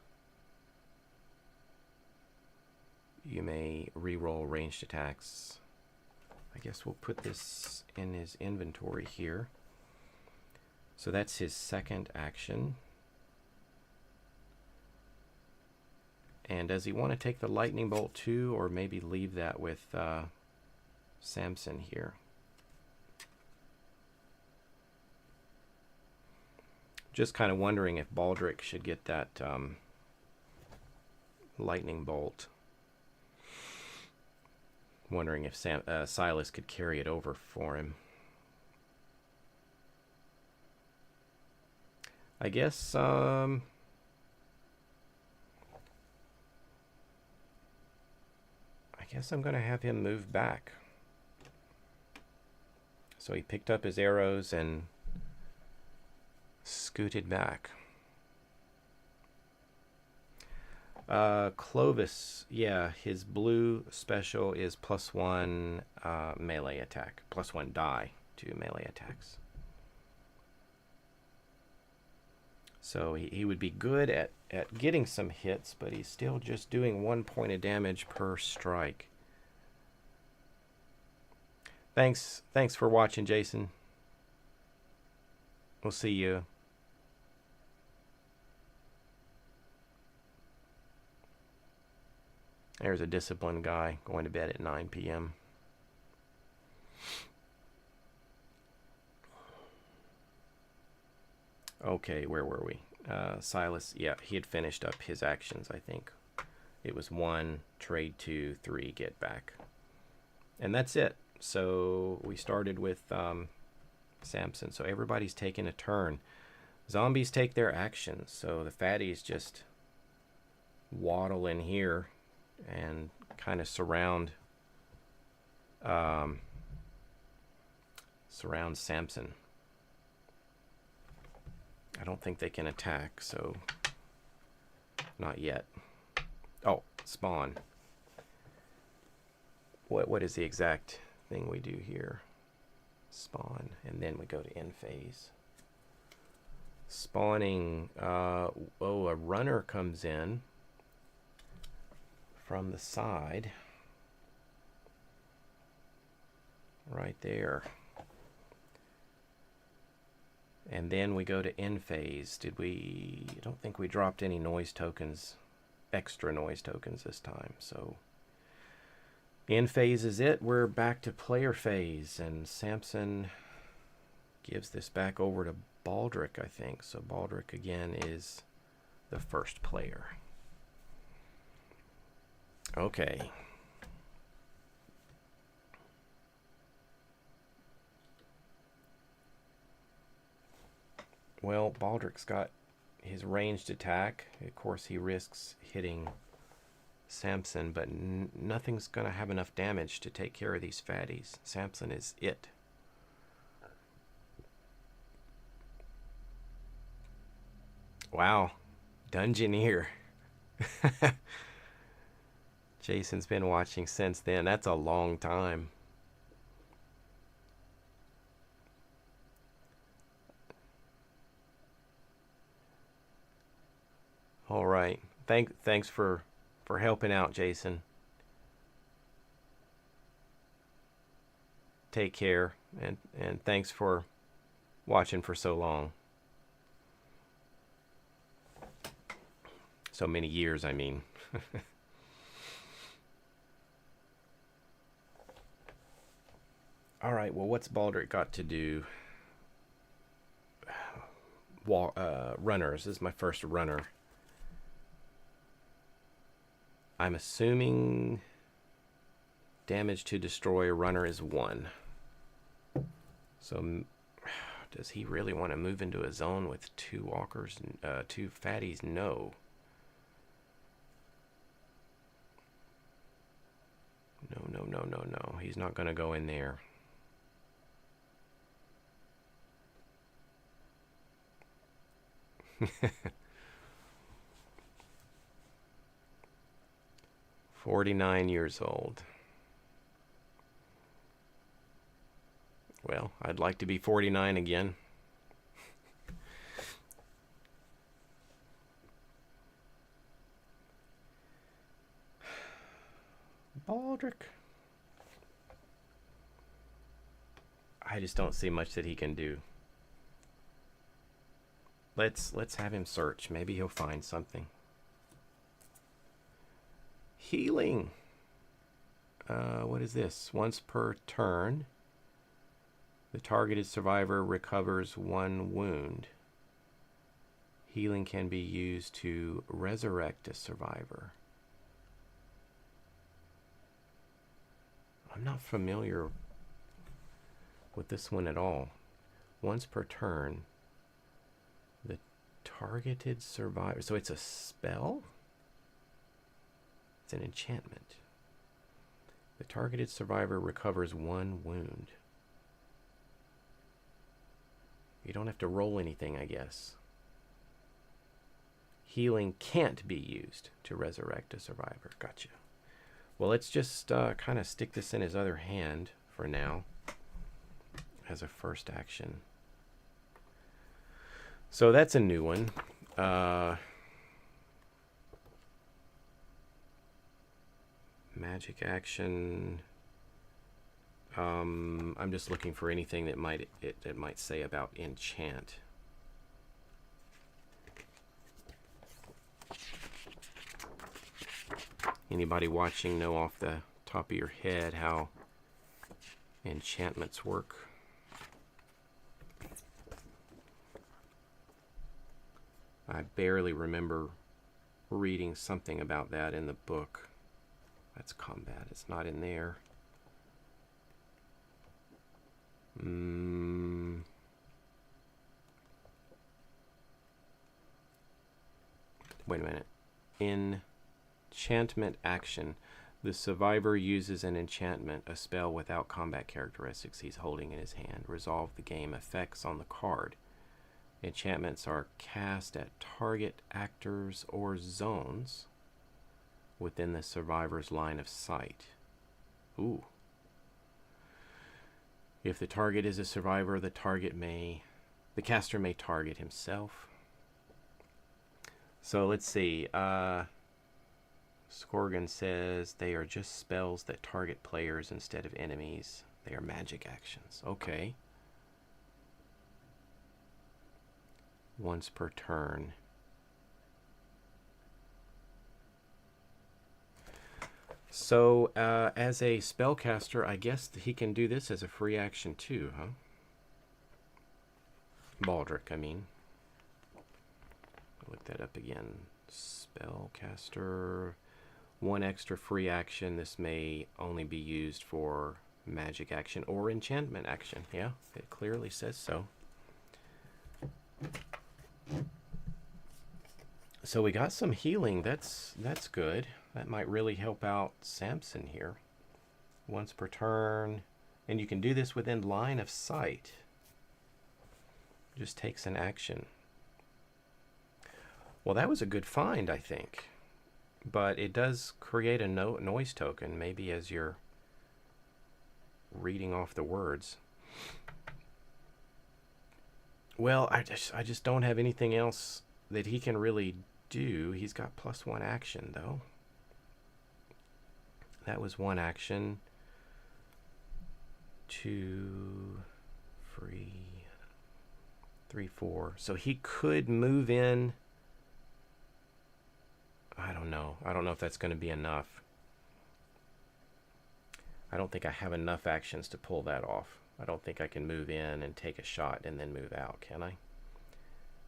A: You may re-roll ranged attacks. I guess we'll put this in his inventory here. So that's his second action. And does he want to take the lightning bolt too, or maybe leave that with Samson here? Just kind of wondering if Baldric should get that lightning bolt. Wondering if Silas could carry it over for him. I guess I'm going to have him move back. So he picked up his arrows and scooted back. Clovis, yeah, his blue special is +1 melee attack, +1 die to melee attacks. So he would be good at getting some hits, but he's still just doing 1 point of damage per strike. Thanks for watching, Jason. We'll see you. There's a disciplined guy going to bed at 9 p.m. Okay, where were we? Silas, yeah, he had finished up his actions, I think. It was 1, trade 2, 3, get back. And that's it. So we started with Samson. So everybody's taking a turn. Zombies take their actions. So the fatties just waddle in here and kind of surround Samson. I don't think they can attack, so not yet. Oh, spawn. What is the exact thing we do here? Spawn, and then we go to end phase. Spawning, a runner comes in from the side. Right there. And then we go to end phase. I don't think we dropped any noise tokens, extra noise tokens this time. So end phase is it. We're back to player phase, and Samson gives this back over to Baldric, I think. So Baldric again is the first player. Okay. Well, Baldric's got his ranged attack. Of course, he risks hitting Samson, but nothing's going to have enough damage to take care of these fatties. Samson is it. Wow. Dungeoneer. Jason's been watching since then. That's a long time. All right. Thanks for helping out, Jason. Take care, and thanks for watching for so long. So many years, I mean. All right, well, what's Baldric got to do? Runners. This is my first runner. I'm assuming damage to destroy a runner is 1. So does he really want to move into a zone with 2 walkers, 2 fatties? No. No. He's not going to go in there. $49 old. Well, I'd like to be 49 again. Baldric. I just don't see much that he can do. Let's have him search. Maybe he'll find something. Healing. What is this? Once per turn, the targeted survivor recovers 1 wound. Healing can be used to resurrect a survivor. I'm not familiar with this one at all. Once per turn, the targeted survivor. So it's a spell? It's an enchantment. The targeted survivor recovers 1 wound. You don't have to roll anything, I guess. Healing can't be used to resurrect a survivor. Gotcha. Well, let's just kind of stick this in his other hand for now as a first action. So that's a new one. Magic action. I'm just looking for anything that might say about enchant. Anybody watching know off the top of your head how enchantments work? I barely remember reading something about that in the book. That's combat. It's not in there. Wait a minute. Enchantment action. The survivor uses an enchantment, a spell without combat characteristics he's holding in his hand. Resolve the game effects on the card. Enchantments are cast at target actors or zones within the survivor's line of sight. Ooh. If the target is a survivor, the caster may target himself. So let's see. Scorgan says they are just spells that target players instead of enemies. They are magic actions. Okay. Once per turn. So, as a spellcaster, I guess he can do this as a free action too, huh? Baldric, I mean. Look that up again. Spellcaster. 1 extra free action. This may only be used for magic action or enchantment action. Yeah, it clearly says so. So we got some healing. That's good. That might really help out Samson here. Once per turn. And you can do this within line of sight. Just takes an action. Well, that was a good find, I think. But it does create a noise token, maybe as you're reading off the words. Well, I just don't have anything else that he can really do. He's got +1 action, though. That was 1 action. 2, 3, 4. So he could move in. I don't know. I don't know if that's going to be enough. I don't think I have enough actions to pull that off. I don't think I can move in and take a shot and then move out, can I?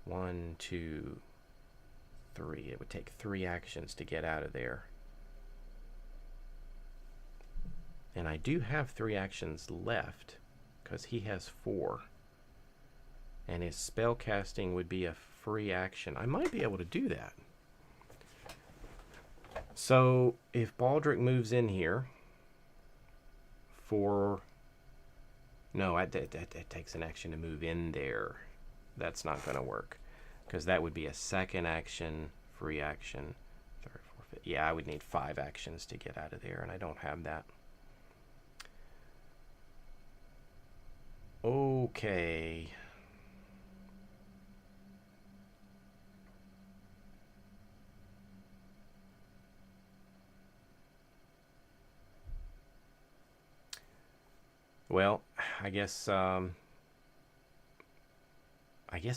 A: 1, 2, 3. It would take 3 actions to get out of there. And I do have 3 actions left because he has 4. And his spell casting would be a free action. I might be able to do that. So if Baldric moves in here for... No, that takes an action to move in there. That's not going to work because that would be a second action, free action, third, fourth, fifth. Yeah, I would need 5 actions to get out of there, and I don't have that. Okay. Well, I guess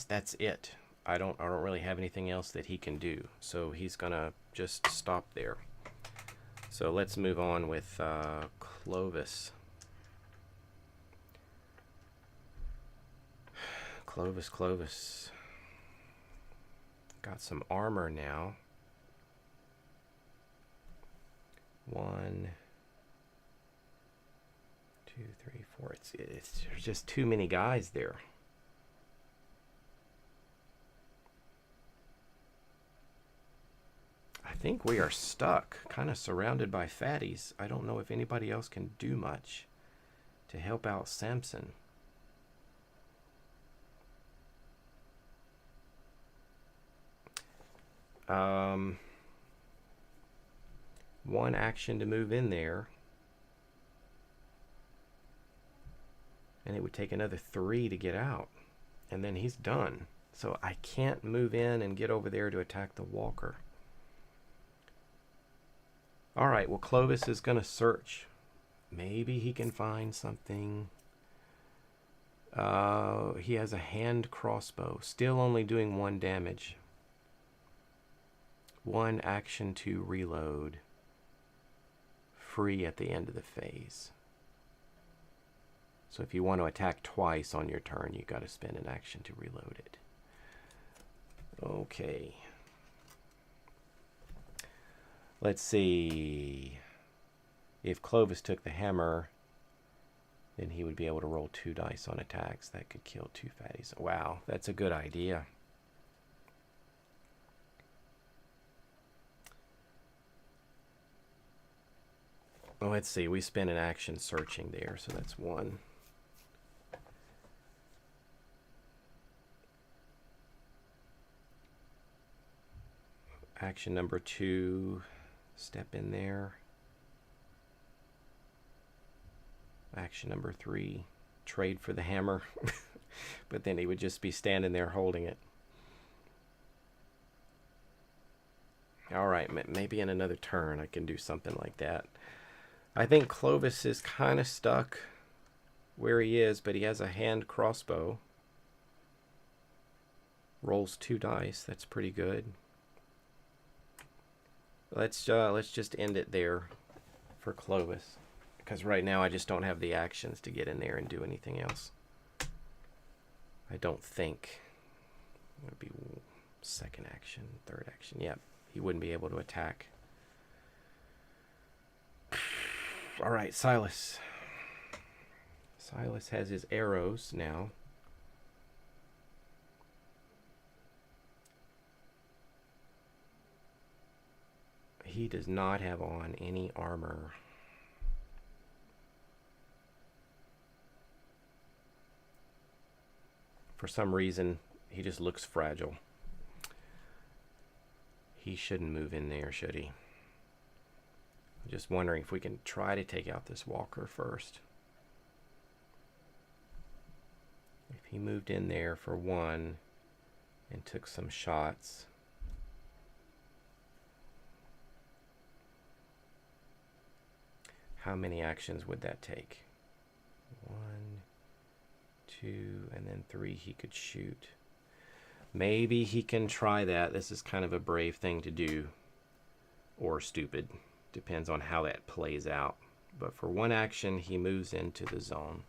A: that's it. I don't really have anything else that he can do. So he's gonna just stop there. So let's move on with Clovis. Clovis. Got some armor now. 1, 2, 3, 4. There's just too many guys there. I think we are stuck, kind of surrounded by fatties. I don't know if anybody else can do much to help out Samson. One action to move in there. And it would take another 3 to get out. And then he's done. So I can't move in and get over there to attack the walker. Alright, well Clovis is going to search. Maybe he can find something. He has a hand crossbow. Still only doing 1 damage. 1 action to reload. Free at the end of the phase. So if you want to attack twice on your turn, you got to spend an action to reload it. Okay. Let's see. If Clovis took the hammer, then he would be able to roll 2 dice on attacks. That could kill 2 fatties. Wow, that's a good idea. Well, let's see. We spent an action searching there, so that's 1. Action number 2, step in there. Action number 3, trade for the hammer. But then he would just be standing there holding it. Alright, maybe in another turn I can do something like that. I think Clovis is kind of stuck where he is, but he has a hand crossbow. Rolls 2 dice, that's pretty good. Let's just end it there for Clovis, because right now I just don't have the actions to get in there and do anything else. I don't think. It would be second action, third action. Yep, he wouldn't be able to attack. All right, Silas. Silas has his arrows now. He does not have on any armor. For some reason, he just looks fragile. He shouldn't move in there, should he? I'm just wondering if we can try to take out this walker first. If he moved in there for one and took some shots. How many actions would that take? 1, 2, and then 3 he could shoot. Maybe he can try that. This is kind of a brave thing to do. Or stupid. Depends on how that plays out. But for one action, he moves into the zone.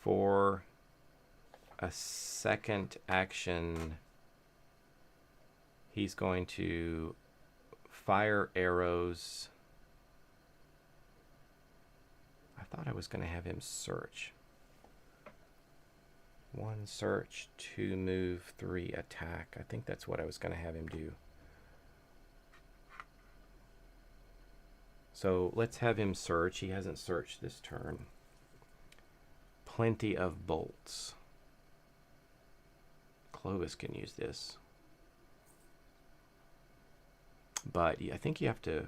A: For a second action, he's going to fire arrows. I thought I was going to have him search. 1 search, 2 move, 3 attack. I think that's what I was going to have him do. So let's have him search. He hasn't searched this turn. Plenty of bolts. Clovis can use this. But I think you have to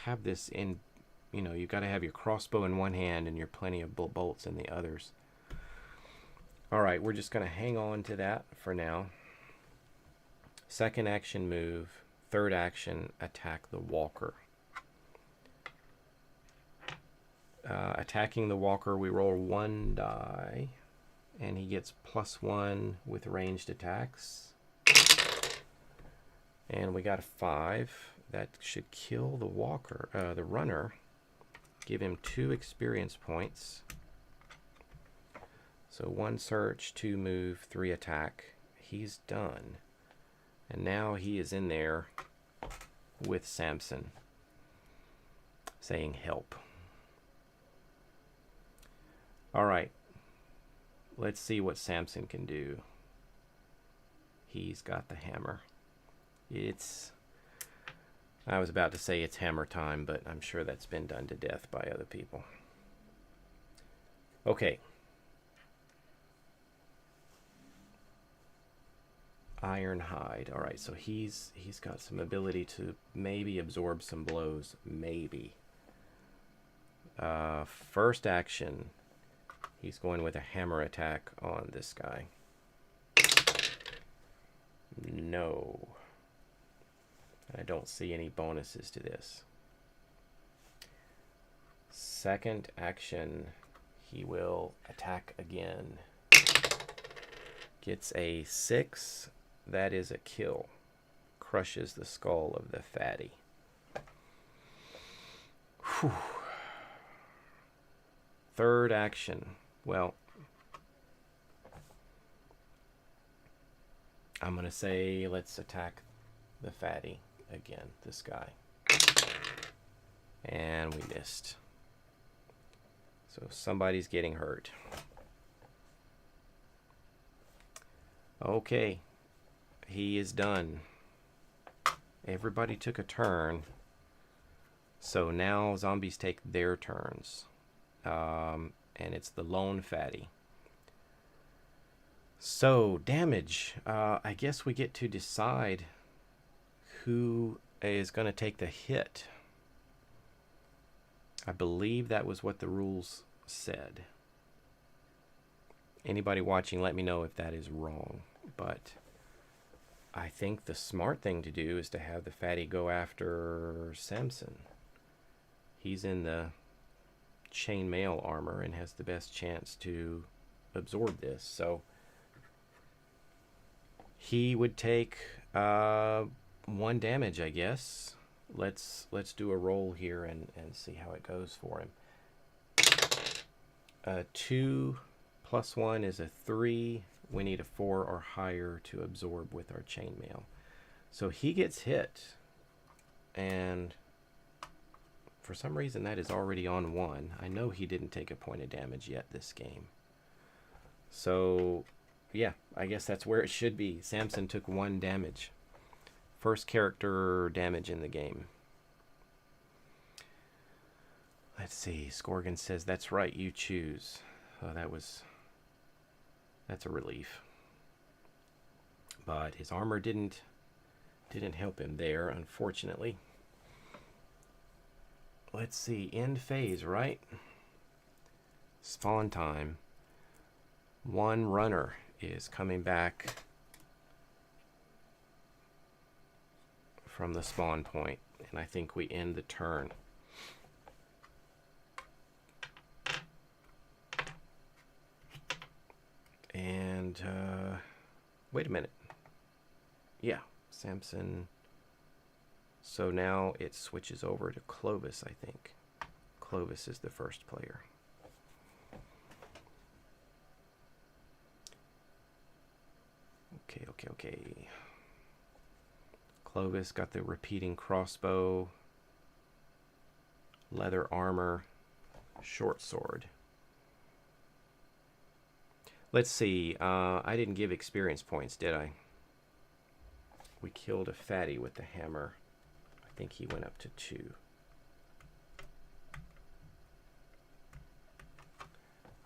A: have this in, you know, you've got to have your crossbow in one hand and your plenty of bolts in the others. All right, we're just going to hang on to that for now. Second action move. Third action, attack the walker. Attacking the walker, we roll 1 die, and he gets +1 with ranged attacks. And we got a 5. That should kill the walker, the runner. Give him 2 experience points. So 1 search, 2 move, 3 attack. He's done. And now he is in there with Samson, saying help. All right, let's see what Samson can do. He's got the hammer. I was about to say it's hammer time, but I'm sure that's been done to death by other people. Okay. Ironhide. All right, so he's got some ability to maybe absorb some blows. Maybe. First action. He's going with a hammer attack on this guy. No. I don't see any bonuses to this. Second action, he will attack again. Gets a 6. That is a kill. Crushes the skull of the fatty. Whew. Third action. Well, I'm going to say let's attack the fatty again, this guy. And we missed. So somebody's getting hurt. Okay. He is done. Everybody took a turn. So now zombies take their turns. And it's the lone fatty. So, damage. I guess we get to decide who is going to take the hit. I believe that was what the rules said. Anybody watching, let me know if that is wrong. But I think the smart thing to do is to have the fatty go after Samson. He's in the chainmail armor and has the best chance to absorb this. So he would take 1 damage, I guess. Let's do a roll here and see how it goes for him. 2 + 1 is a 3. We need a 4 or higher to absorb with our chainmail. So he gets hit, and for some reason that is already on 1. I know he didn't take a point of damage yet this game. So, yeah, I guess that's where it should be. Samson took 1 damage. First character damage in the game. Let's see. Scorgan says, that's right, you choose. Oh, that's a relief. But his armor didn't help him there, unfortunately. Let's see. End phase, right? Spawn time. 1 runner is coming back from the spawn point, and I think we end the turn. And wait a minute. Yeah, Samson. So now it switches over to Clovis, I think. Clovis is the first player. Okay. Clovis got the repeating crossbow, leather armor, short sword. Let's see. I didn't give experience points, did I? We killed a fatty with the hammer. I think he went up to 2.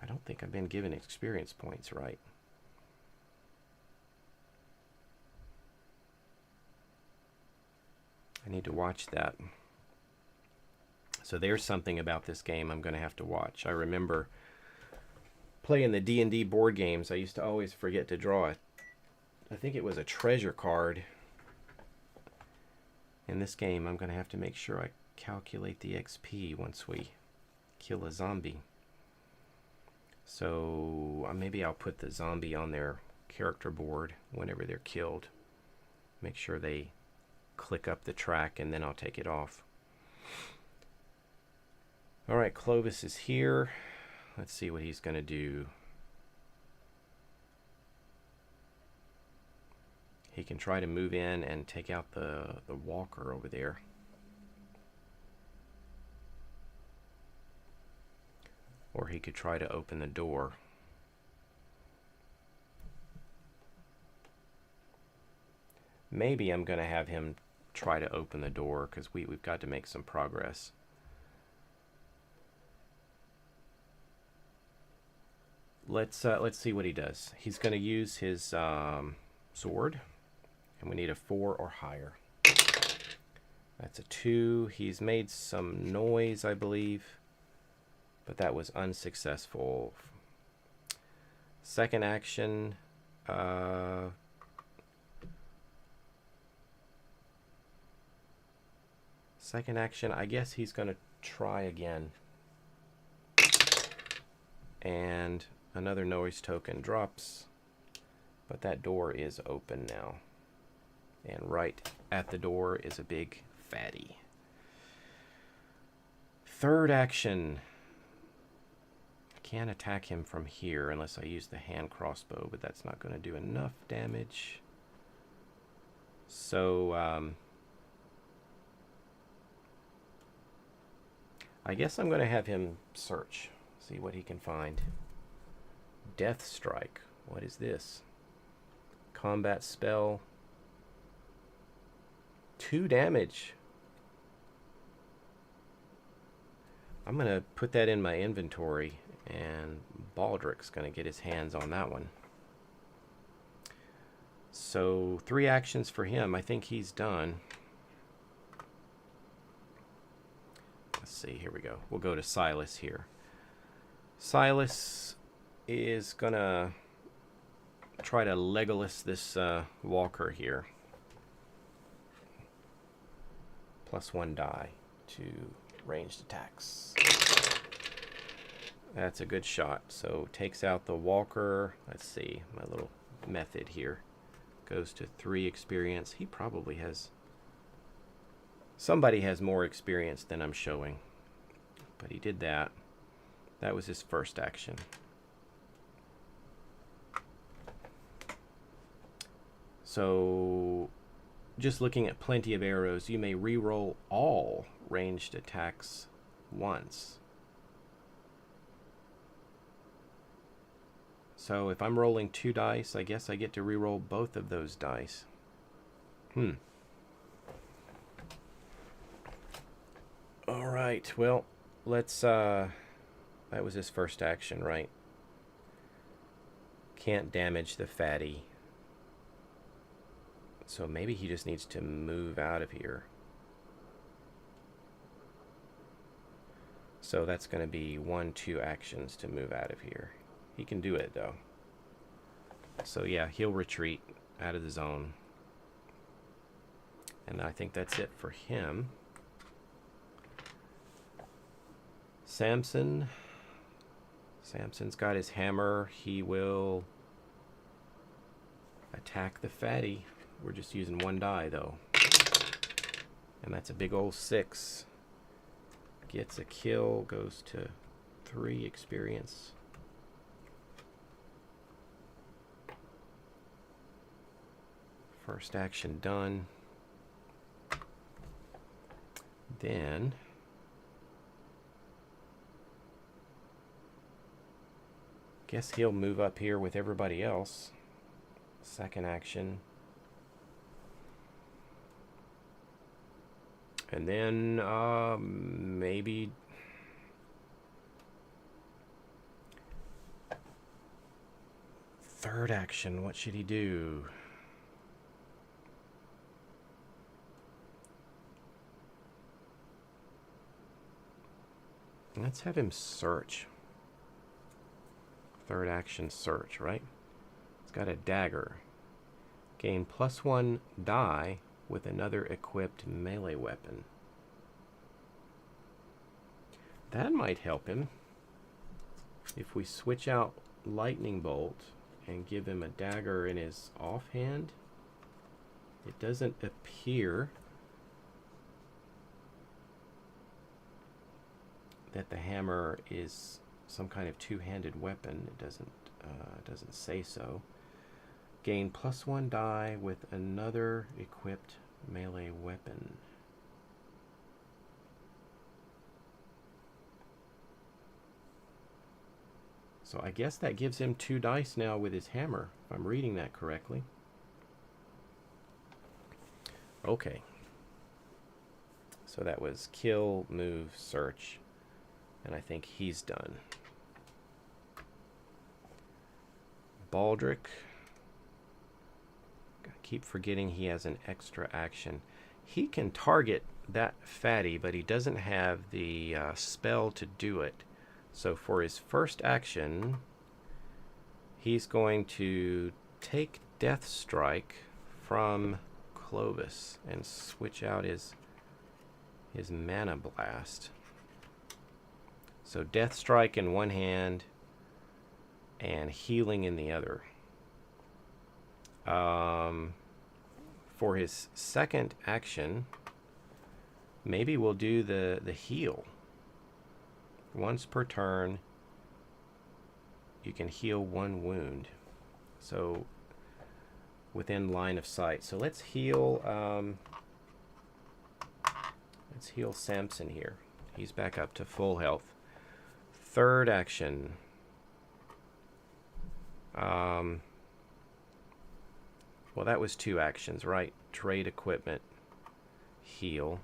A: I don't think I've been given experience points, right? I need to watch that. So there's something about this game I'm going to have to watch. I remember playing the D&D board games. I used to always forget to draw it. I think it was a treasure card. In this game, I'm going to have to make sure I calculate the XP once we kill a zombie. So maybe I'll put the zombie on their character board whenever they're killed. Make sure they click up the track, and then I'll take it off. All right, Clovis is here. Let's see what he's going to do. He can try to move in and take out the walker over there. Or he could try to open the door. Maybe I'm going to have him try to open the door, because we've got to make some progress. Let's see what he does. He's going to use his sword, and we need a 4 or higher. That's a 2. He's made some noise, I believe, but that was unsuccessful. Second action. Second action, I guess he's going to try again. And another noise token drops, but that door is open now. And right at the door is a big fatty. Third action. I can't attack him from here unless I use the hand crossbow, but that's not going to do enough damage. So, I guess I'm going to have him search, see what he can find. Death Strike. What is this? Combat spell. 2 damage. I'm going to put that in my inventory, and Baldric's going to get his hands on that one. So 3 actions for him. I think he's done. Let's see, here we go. We'll go to Silas here. Silas is gonna try to Legolas this walker here. +1 die to ranged attacks. That's a good shot. So takes out the walker. Let's see, my little method here. Goes to 3 experience. He probably has... Somebody has more experience than I'm showing. But he did that. That was his first action. So, just looking at plenty of arrows, you may re-roll all ranged attacks once. So if I'm rolling 2 dice, I guess I get to re-roll both of those dice. All right, well, let's, that was his first action, right? Can't damage the fatty. So maybe he just needs to move out of here. So that's going to be 1, 2 actions to move out of here. He can do it, though. So yeah, he'll retreat out of the zone. And I think that's it for him. Samson's got his hammer. He will attack the fatty. We're just using 1 die, though. And that's a big old 6. Gets a kill, goes to 3 experience. First action done. Then guess he'll move up here with everybody else. Second action. And then maybe third action. What should he do? Let's have him search. Third action, search, right? It's got a dagger. Gain +1 die with another equipped melee weapon. That might help him. If we switch out lightning bolt and give him a dagger in his offhand, it doesn't appear that the hammer is some kind of two-handed weapon. It doesn't say so. Gain +1 die with another equipped melee weapon. So I guess that gives him 2 dice now with his hammer, if I'm reading that correctly. Okay. So that was kill, move, search. And I think he's done. Baldric. I keep forgetting he has an extra action. He can target that fatty, but he doesn't have the spell to do it. So for his first action, he's going to take Death Strike from Clovis and switch out his Mana Blast. So Death Strike in one hand and healing in the other. For his second action, maybe we'll do the heal. Once per turn, you can heal 1 wound. So within line of sight. So let's heal Samson here. He's back up to full health. Third action. Well, that was 2 actions, right? Trade equipment, heal.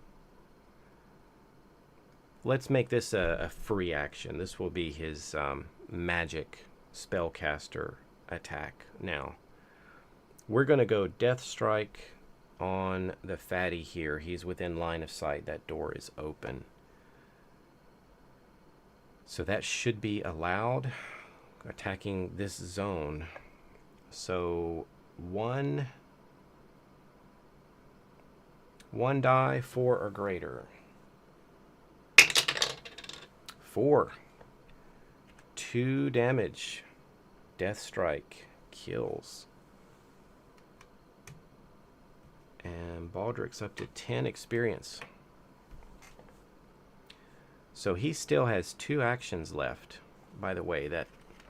A: Let's make this a free action. This will be his magic spellcaster attack. Now, we're going to go Death Strike on the fatty here. He's within line of sight. That door is open. So that should be allowed, attacking this zone. So one die, 4 or greater. 4. 2 damage. Death Strike kills. And Baldric's up to 10 experience. So he still has 2 actions left. By the way, that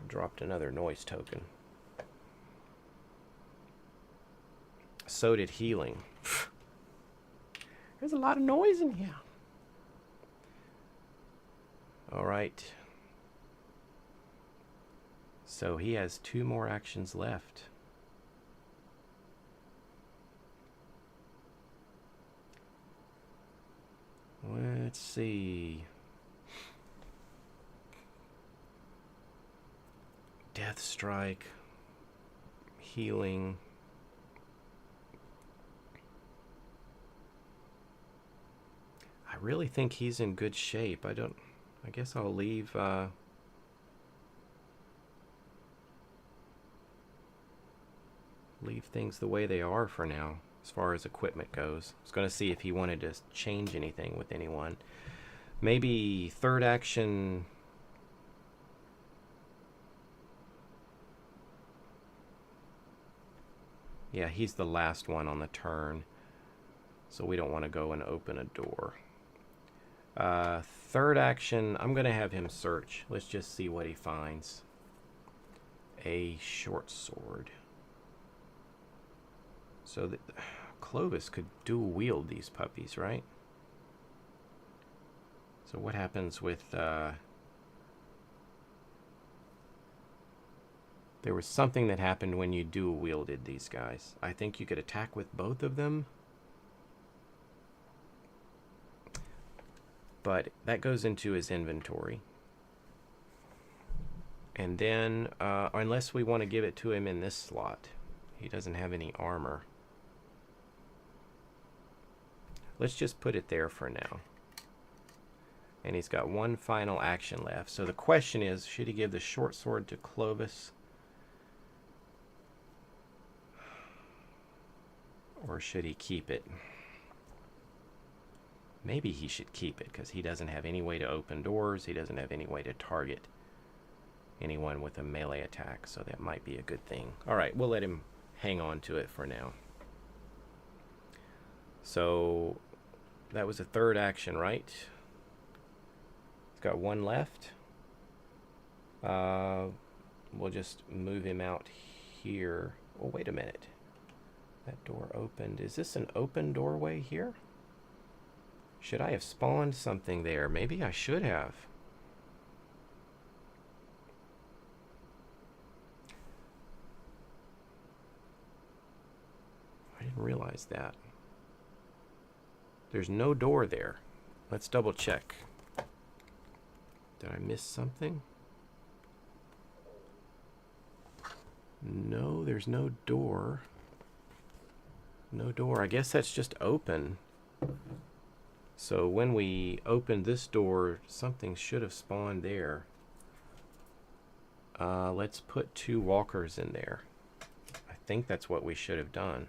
A: dropped another noise token. So did healing. There's a lot of noise in here. All right. So he has 2 more actions left. Let's see. Death Strike. Healing. I really think he's in good shape. I guess I'll leave things the way they are for now, as far as equipment goes. I was going to see if he wanted to change anything with anyone. Maybe third action. Yeah, he's the last one on the turn, so we don't want to go and open a door. Third action, I'm going to have him search. Let's just see what he finds. A short sword. So Clovis could dual wield these puppies, right? So what happens with... there was something that happened when you dual wielded these guys. I think you could attack with both of them. But that goes into his inventory. And then, unless we want to give it to him in this slot. He doesn't have any armor. Let's just put it there for now. And he's got 1 final action left. So the question is, should he give the short sword to Clovis? Or should he keep it? Maybe he should keep it, because he doesn't have any way to open doors. He doesn't have any way to target anyone with a melee attack, so that might be a good thing. Alright, we'll let him hang on to it for now. So, that was a third action, right? He's got 1 left. We'll just move him out here. Oh, wait a minute. That door opened. Is this an open doorway here? Should I have spawned something there? Maybe I should have. I didn't realize that. There's no door there. Let's double check. Did I miss something? No, there's no door. No door. I guess that's just open. So when we opened this door, something should have spawned there. Let's put 2 walkers in there. I think that's what we should have done.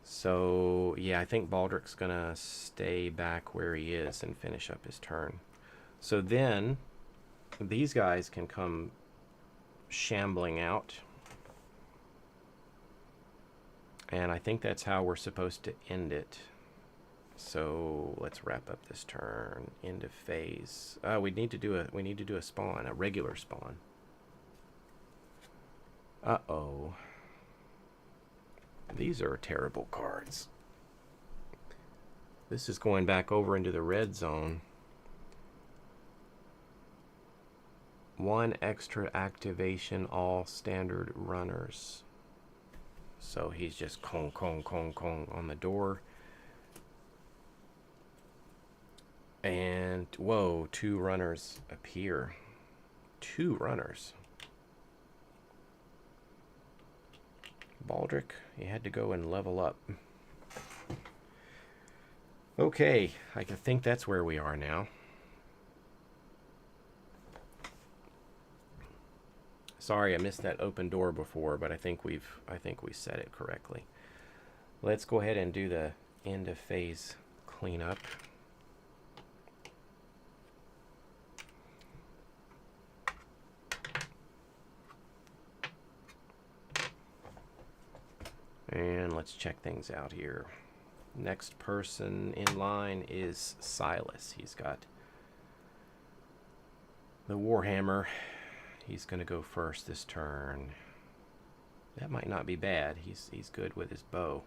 A: So, yeah, I think Baldric's going to stay back where he is and finish up his turn. So then, these guys can come shambling out. And I think that's how we're supposed to end it. So let's wrap up this turn. End of phase. We need to do a spawn, a regular spawn. Uh-oh. These are terrible cards. This is going back over into the red zone. 1 extra activation, all standard runners. So he's just kong, kong, kong, kong on the door. And, whoa, 2 runners appear. 2 runners. Baldric, you had to go and level up. Okay, I can think that's where we are now. Sorry, I missed that open door before, but I think we said it correctly. Let's go ahead and do the end of phase cleanup. And let's check things out here. Next person in line is Silas. He's got the Warhammer. He's going to go first this turn. That might not be bad. He's good with his bow.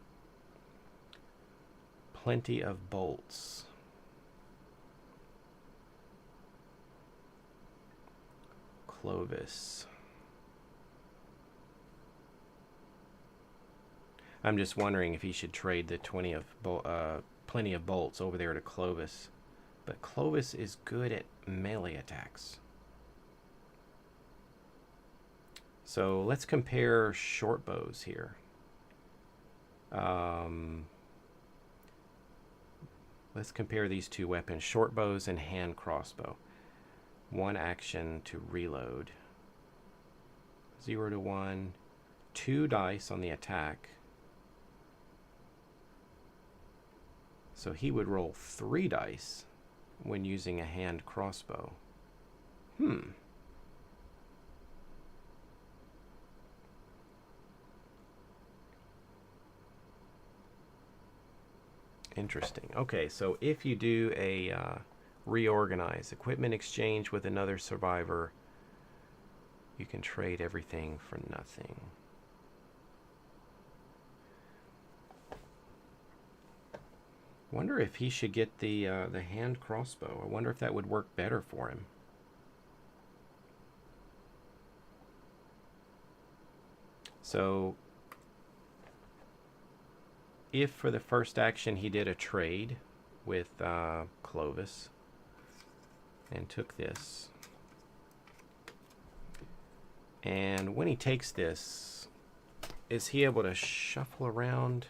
A: Plenty of bolts. Clovis. I'm just wondering if he should trade the plenty of bolts over there to Clovis. But Clovis is good at melee attacks. So let's compare short bows here. Let's compare these two weapons, short bows and hand crossbow. 1 action to reload. 0 to 1. 2 dice on the attack. So he would roll 3 dice when using a hand crossbow. Interesting. Okay, so if you do a reorganize, equipment exchange with another survivor, you can trade everything for nothing. Wonder if he should get the hand crossbow. I wonder if that would work better for him. So if for the first action he did a trade with Clovis and took this, and when he takes this, is he able to shuffle around?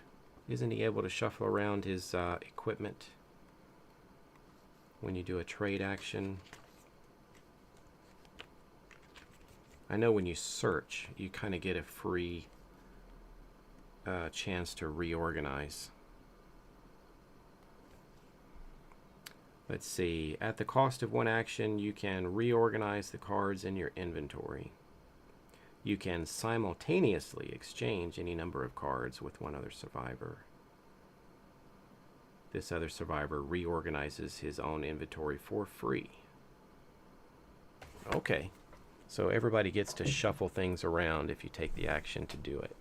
A: Isn't he able to shuffle around his equipment when you do a trade action? I know when you search, you kind of get a free chance to reorganize. Let's see. At the cost of 1 action, you can reorganize the cards in your inventory. You can simultaneously exchange any number of cards with one other survivor. This other survivor reorganizes his own inventory for free. Okay, so everybody gets to shuffle things around if you take the action to do it.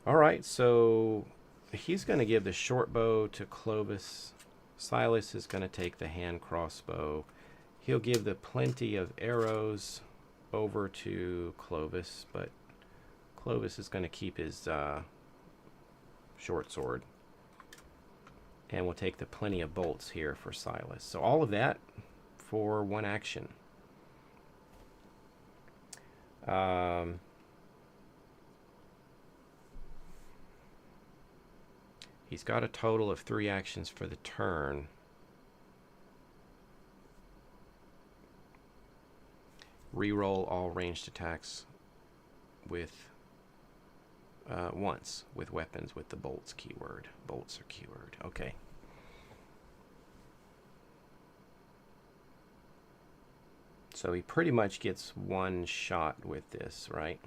A: All right, so he's going to give the short bow to Clovis. Silas is going to take the hand crossbow. He'll give the plenty of arrows over to Clovis, but Clovis is going to keep his short sword. And we'll take the plenty of bolts here for Silas. So all of that for 1 action. He's got a total of 3 actions for the turn. Reroll all ranged attacks with once with weapons with the bolts keyword. Bolts are keyword. Okay. So he pretty much gets 1 shot with this, right?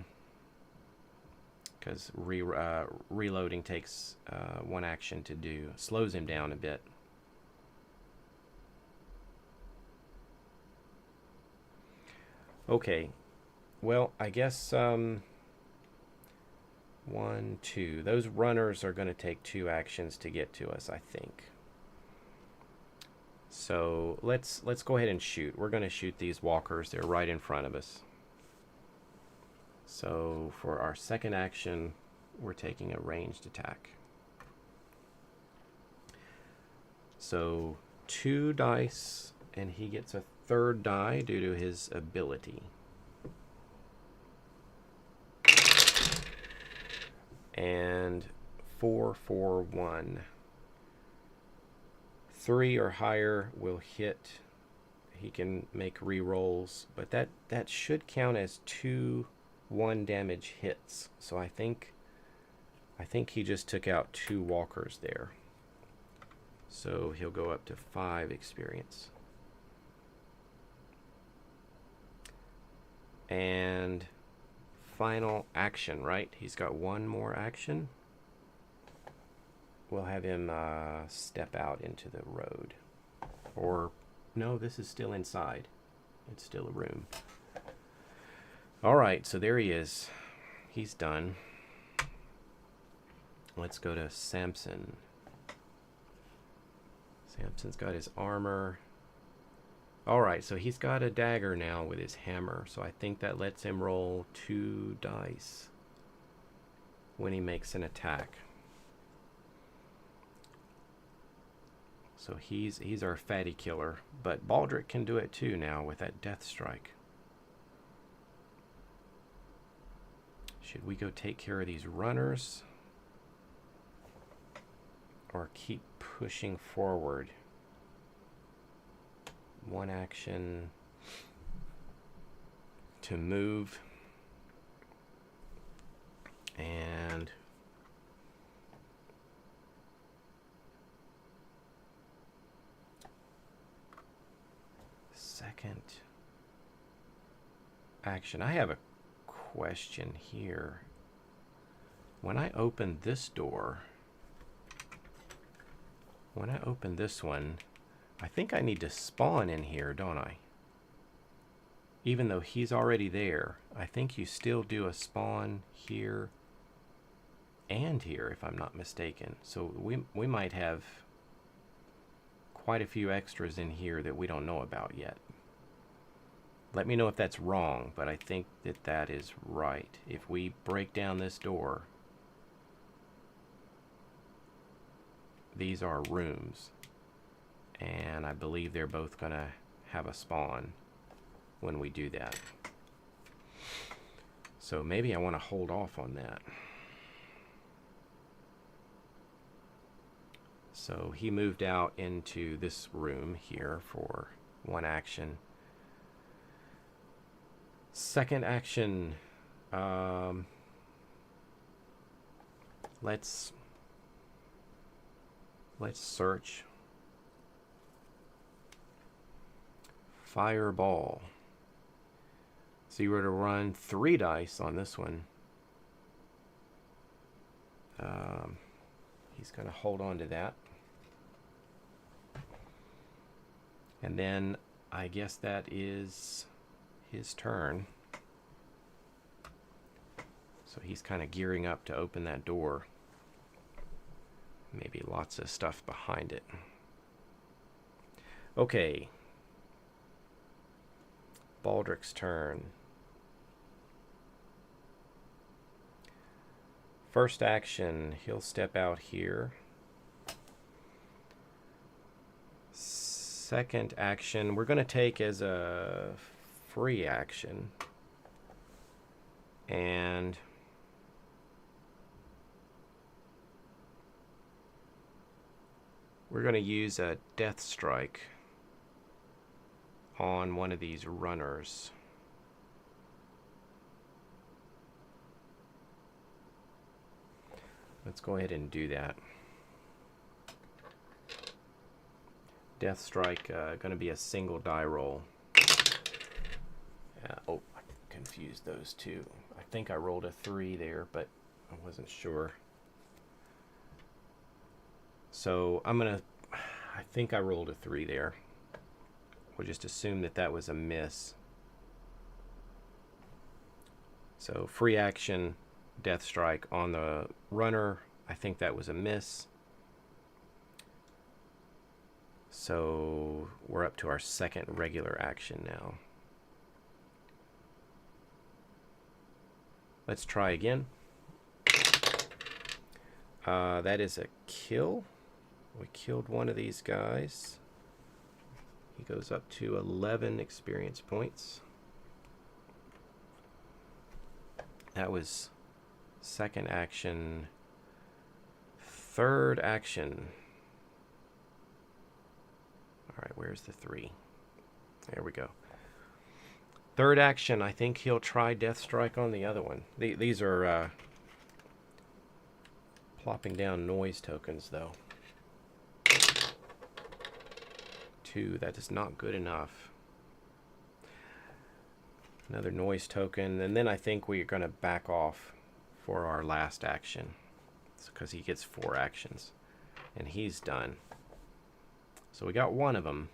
A: Because reloading takes 1 action to do. Slows him down a bit. Okay, well, I guess 1, 2. Those runners are going to take 2 actions to get to us, I think. So let's go ahead and shoot. We're going to shoot these walkers. They're right in front of us. So for our second action, we're taking a ranged attack. So 2 dice, and he gets a 3rd die due to his ability. And 4, 4, 1. 3 or higher will hit. He can make re-rolls, but that should count as 2 1 damage hits. So I think he just took out 2 walkers there. So he'll go up to 5 experience. And final action, right? He's got 1 more action. We'll have him step out into the road. Or, no, this is still inside. It's still a room. Alright, so there he is. He's done. Let's go to Samson. Samson's got his armor. Alright, so he's got a dagger now with his hammer, so I think that lets him roll 2 dice when he makes an attack. So he's our fatty killer, but Baldric can do it too now with that death strike. Should we go take care of these runners or keep pushing forward? One action to move, and second action. I have a question here. When I open this door, when I open this one, I think I need to spawn in here, don't I? Even though he's already there, I think you still do a spawn here and here, if I'm not mistaken. So we might have quite a few extras in here that we don't know about yet. Let me know if that's wrong, but I think that that is right. If we break down this door, these are rooms. And I believe they're both going to have a spawn when we do that. So maybe I want to hold off on that. So he moved out into this room here for one action. Second action, let's search. Fireball. So you were to run 3 dice on this one. He's going to hold on to that. And then I guess that is his turn. So he's kind of gearing up to open that door. Maybe lots of stuff behind it. Okay. Baldric's turn. First action, he'll step out here. Second action, we're going to take as a free action. And we're going to use a death strike on one of these runners. Let's go ahead and do that. Death strike, going to be a single die roll. Oh, I confused those two. I think I rolled a 3 there, but I wasn't sure. So I think I rolled a 3 there. We'll just assume that that was a miss. So free action, death strike on the runner. I think that was a miss. So we're up to our second regular action now. Let's try again. That is a kill. We killed one of these guys. He goes up to 11 experience points. That was second action. Third action. All right, where's the 3? There we go. Third action, I think he'll try Death Strike on the other one. These are plopping down noise tokens, though. 2, that is not good enough. Another noise token, and then I think we're going to back off for our last action. It's because he gets 4 actions, and he's done. So we got one of them.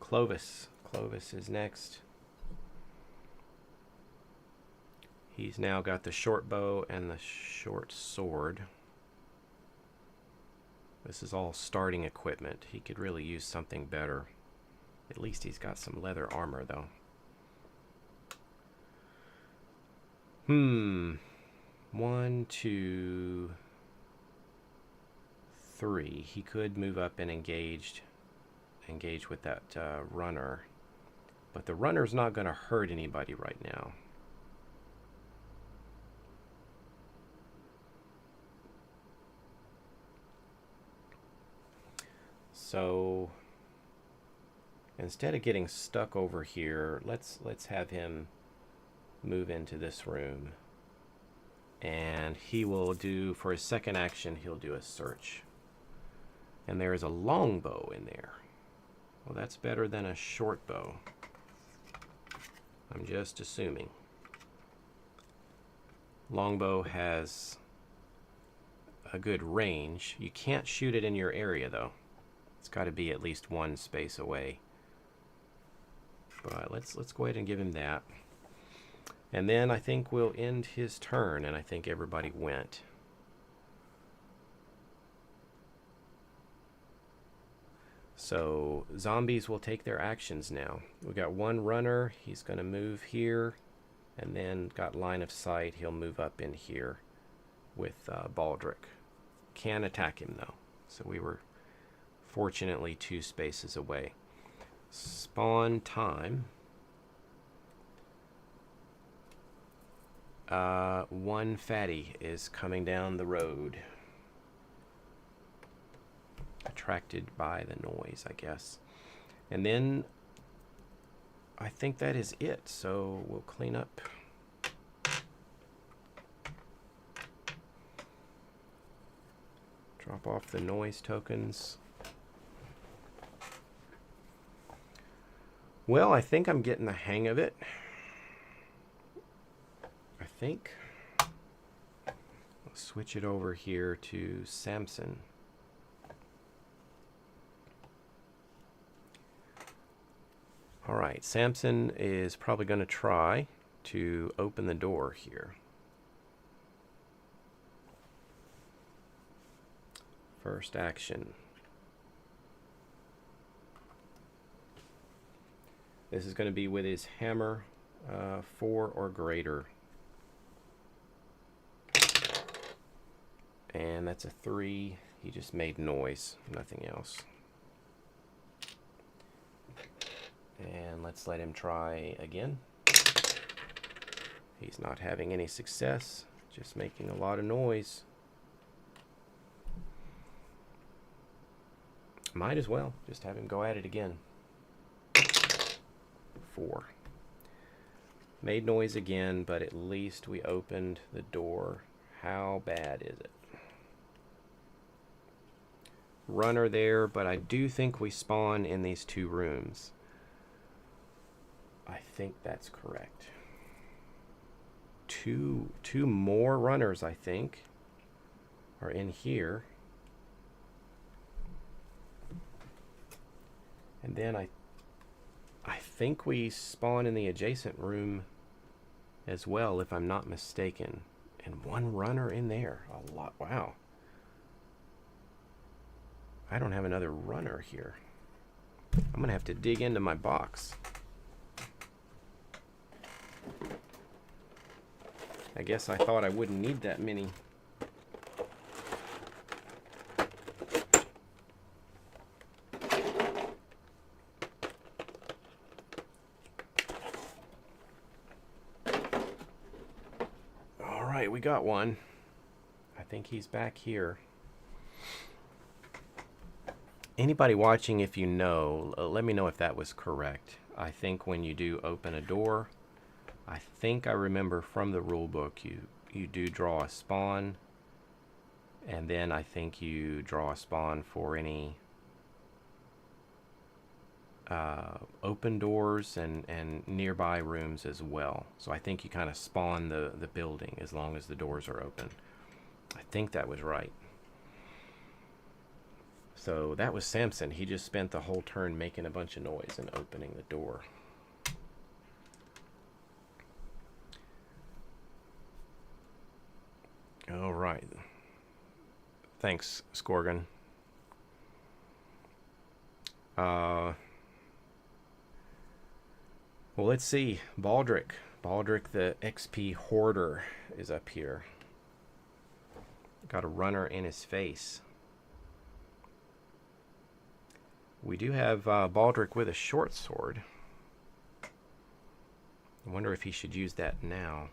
A: Clovis. Clovis is next. He's now got the short bow and the short sword. This is all starting equipment. He could really use something better. At least he's got some leather armor, though. 1, 2, 3. He could move up and engage with that runner. But the runner's not going to hurt anybody right now. So instead of getting stuck over here, let's have him move into this room. And he will do, for his second action, he'll do a search. And there is a longbow in there. Well, that's better than a short bow. I'm just assuming. Longbow has a good range. You can't shoot it in your area, though. It's got to be at least one space away. But let's go ahead and give him that. And then I think we'll end his turn, and I think everybody went. So zombies will take their actions now. We got one runner. He's going to move here, and then got line of sight. He'll move up in here with Baldric. Can't attack him, though. So we were fortunately 2 spaces away. Spawn time. One fatty is coming down the road. Attracted by the noise, I guess. And then I think that is it. So we'll clean up. Drop off the noise tokens. Well, I think I'm getting the hang of it. I think. I'll switch it over here to Samson. All right, Samson is probably going to try to open the door here. First action. This is going to be with his hammer, 4 or greater. And that's a 3. He just made noise, nothing else. And let's let him try again. He's not having any success, just making a lot of noise. Might as well just have him go at it again. 4. Made noise again, but at least we opened the door. How bad is it? Runner there, but I do think we spawn in these 2 rooms. I think that's correct. Two more runners, I think, are in here. And then I think we spawn in the adjacent room as well, if I'm not mistaken. And 1 runner in there. A lot. Wow. I don't have another runner here. I'm going to have to dig into my box. I guess I thought I wouldn't need that many. All right, we got one. I think he's back here. Anybody watching, if you know, let me know if that was correct. I think when you do open a door, I think I remember from the rule book you do draw a spawn, and then I think you draw a spawn for any open doors and nearby rooms as well. So I think you kind of spawn the building as long as the doors are open. I think that was right. So that was Samson. He just spent the whole turn making a bunch of noise and opening the door. All right. Thanks, Scorgan. Well, let's see. Baldric. Baldric the XP Hoarder is up here. Got a runner in his face. We do have Baldric with a short sword. I wonder if he should use that now.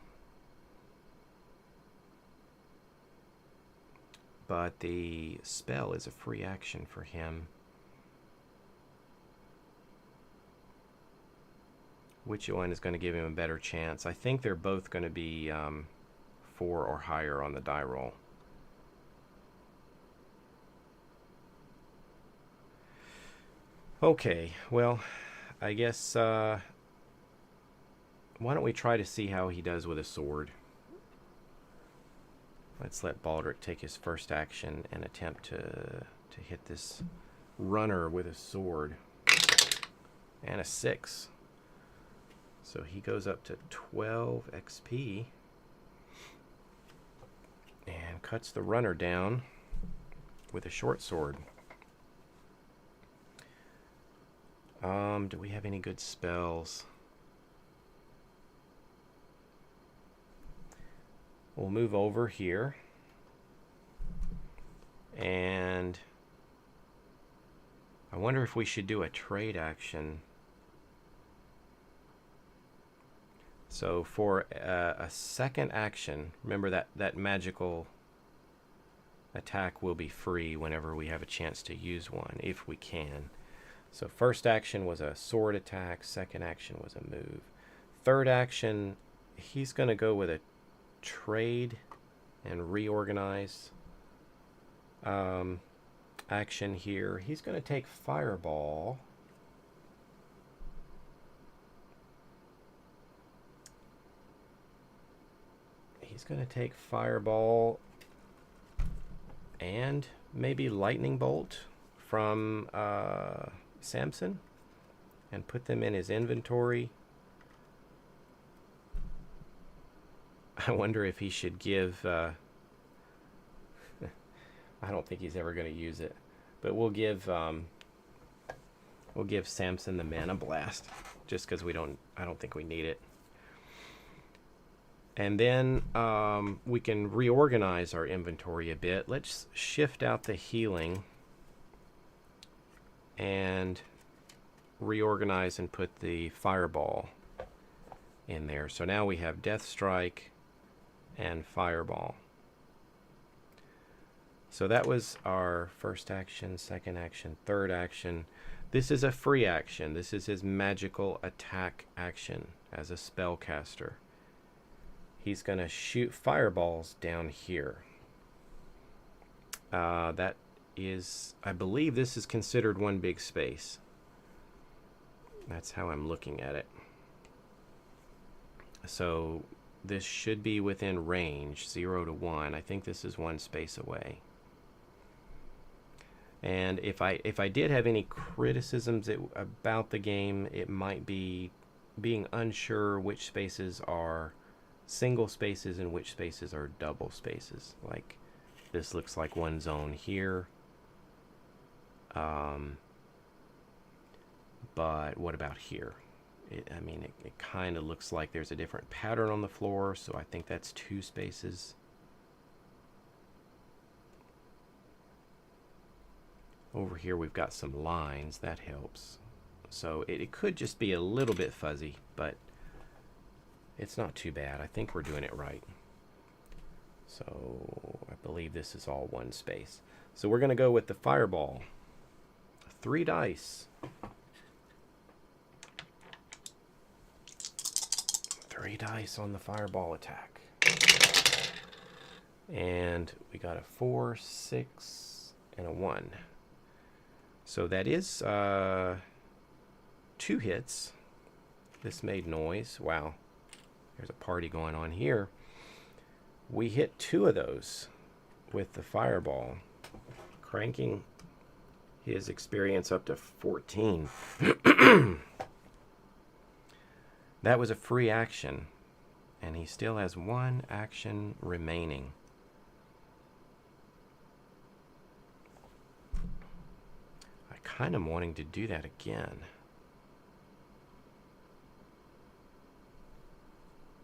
A: But the spell is a free action for him. Which one is going to give him a better chance? I think they're both going to be 4 or higher on the die roll. Okay, well, I guess why don't we try to see how he does with a sword? Let's let Baldric take his first action and attempt to hit this runner with a sword. And a 6. So he goes up to 12 XP and cuts the runner down with a short sword. Do we have any good spells? We'll move over here and I wonder if we should do a trade action. So for a second action, remember that magical attack will be free whenever we have a chance to use one, if we can. So first action was a sword attack, second action was a move. Third action, he's going to go with a trade and reorganize action here. He's going to take Fireball. He's going to take Fireball and maybe Lightning Bolt from Samson and put them in his inventory. I wonder if he should give... I don't think he's ever going to use it, but we'll give Samson the Mana Blast just because I don't think we need it. And then we can reorganize our inventory a bit. Let's shift out the healing and reorganize and put the Fireball in there. So now we have Death Strike and Fireball. So that was our first action, second action, third action. This is a free action. This is his magical attack action as a spellcaster. He's going to shoot fireballs down here. That is, I believe this is considered one big space. That's how I'm looking at it. So this should be within range, 0 to 1. I think this is one space away. And if I did have any criticisms about the game, it might be being unsure which spaces are single spaces and which spaces are double spaces. Like this looks like one zone here. But what about here? It kind of looks like there's a different pattern on the floor, so I think that's 2 spaces. Over here we've got some lines, that helps. So it could just be a little bit fuzzy, but it's not too bad. I think we're doing it right. So I believe this is all one space. So we're going to go with the Fireball. 3 dice. 3 dice on the Fireball attack. And we got a 4, 6, and a 1. So that is 2 hits. This made noise. Wow. There's a party going on here. We hit 2 of those with the Fireball, cranking his experience up to 14. That was a free action, and he still has 1 action remaining. I kind of wanting to do that again.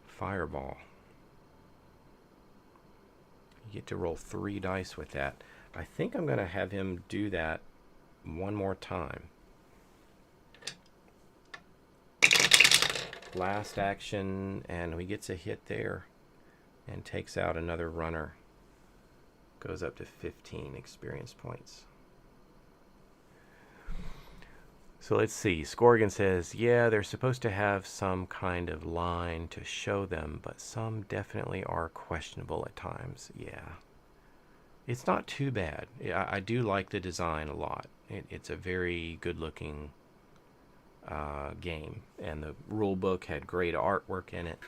A: Fireball. You get to roll 3 dice with that. I think I'm going to have him do that one more time. Last action, and he gets a hit there and takes out another runner. Goes up to 15 experience points. So let's see. Scorrigan says, yeah, they're supposed to have some kind of line to show them, but some definitely are questionable at times. Yeah. It's not too bad. I do like the design a lot. It's a very good-looking game, and the rule book had great artwork in it.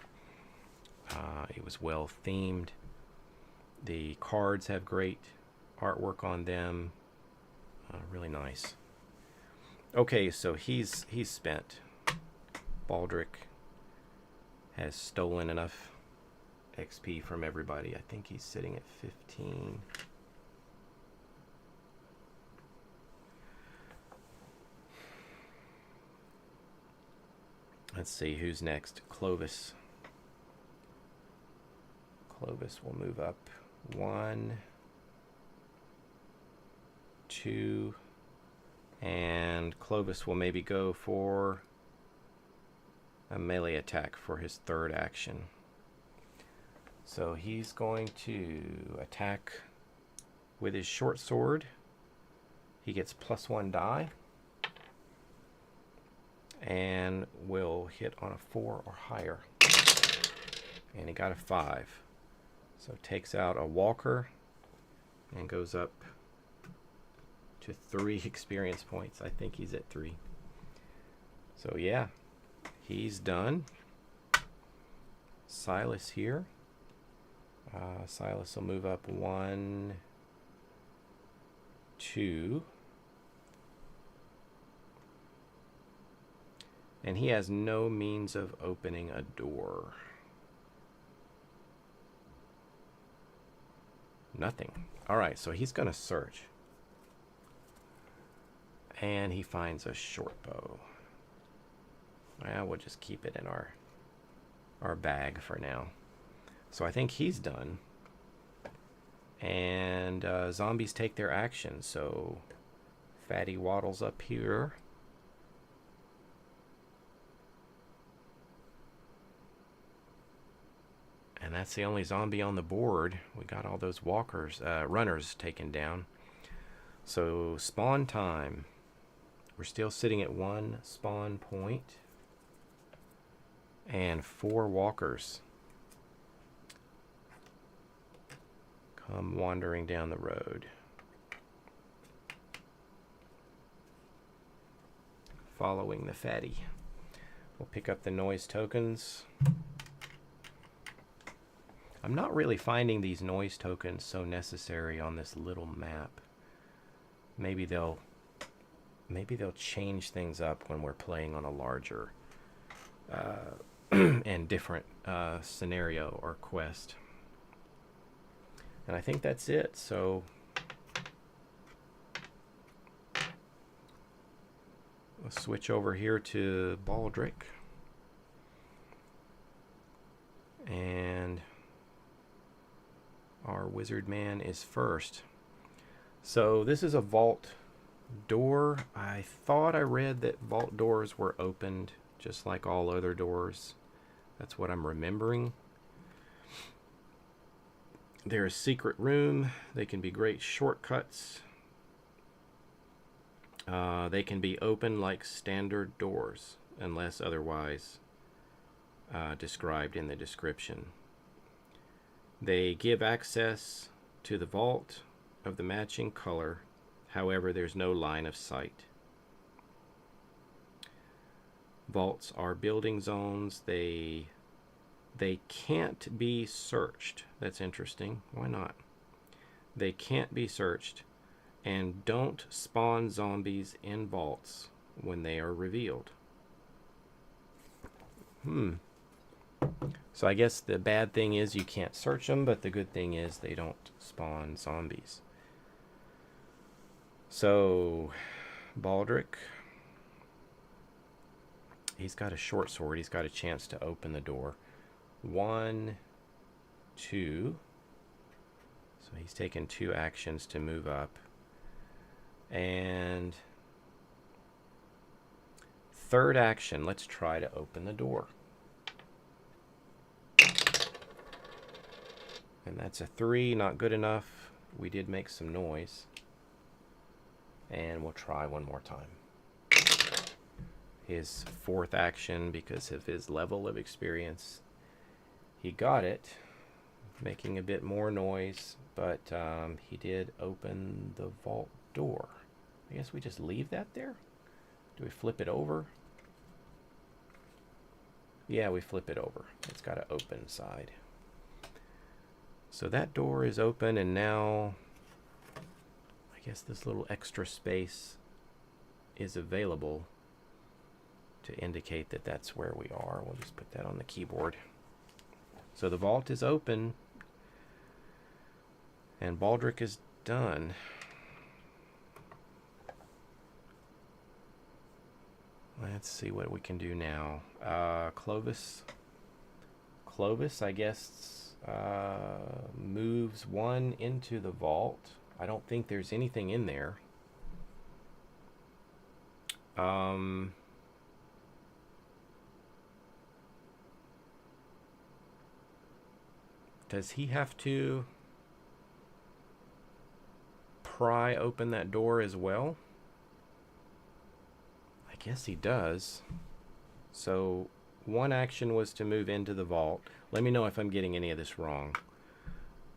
A: It was well themed. The cards have great artwork on them. Really nice. Okay, so he's spent. Baldric has stolen enough XP from everybody. I think he's sitting at 15. Let's see who's next. Clovis. Clovis will move up 1, 2, and Clovis will maybe go for a melee attack for his third action. So he's going to attack with his short sword. He gets +1 die and will hit on a 4 or higher. And he got a 5. So takes out a walker and goes up to 3 experience points. I think he's at 3. So yeah, he's done. Silas here. Silas will move up 1, 2. And he has no means of opening a door. Nothing. Alright, so he's going to search. And he finds a short bow. Well, we'll just keep it in our bag for now. So I think he's done. And zombies take their action. So Fatty waddles up here. And that's the only zombie on the board. We got all those walkers, runners taken down. So spawn time. We're still sitting at 1 spawn point. And 4 walkers come wandering down the road. Following the fatty. We'll pick up the noise tokens. I'm not really finding these noise tokens so necessary on this little map. Maybe they'll change things up when we're playing on a larger and different scenario or quest. And I think that's it. So we'll switch over here to Baldric. And our wizard man is first. So this is a vault door. I thought I read that vault doors were opened just like all other doors. That's what I'm remembering. They're a secret room. They can be great shortcuts. They can be open like standard doors unless otherwise described in the description. They give access to the vault of the matching color. However, there's no line of sight. Vaults are building zones. They can't be searched. That's interesting. Why not? They can't be searched and don't spawn zombies in vaults when they are revealed. So I guess the bad thing is you can't search them, but the good thing is they don't spawn zombies. So Baldric. He's got a short sword. He's got a chance to open the door. 1, 2. So he's taken 2 actions to move up. And third action, let's try to open the door. And that's a 3, not good enough. We did make some noise. And we'll try one more time. His fourth action, because of his level of experience, he got it, making a bit more noise, but he did open the vault door. I guess we just leave that there? Do we flip it over? Yeah, we flip it over. It's got an open side. So that door is open, and now I guess this little extra space is available to indicate that that's where we are. We'll just put that on the keyboard. So the vault is open, and Baldric is done. Let's see what we can do now. Clovis, I guess, moves 1 into the vault. I don't think there's anything in there. Does he have to pry open that door as well? I guess he does. So 1 action was to move into the vault. Let me know if I'm getting any of this wrong.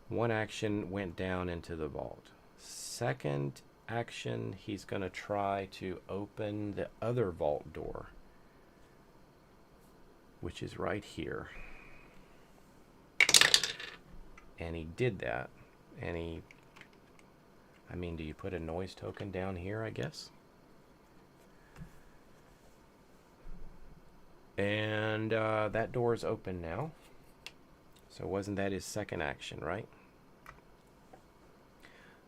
A: 1 action went down into the vault. Second action, he's going to try to open the other vault door, which is right here. And he did that. And he... I mean, do you put a noise token down here, I guess? And that door is open now. So wasn't that his second action, right?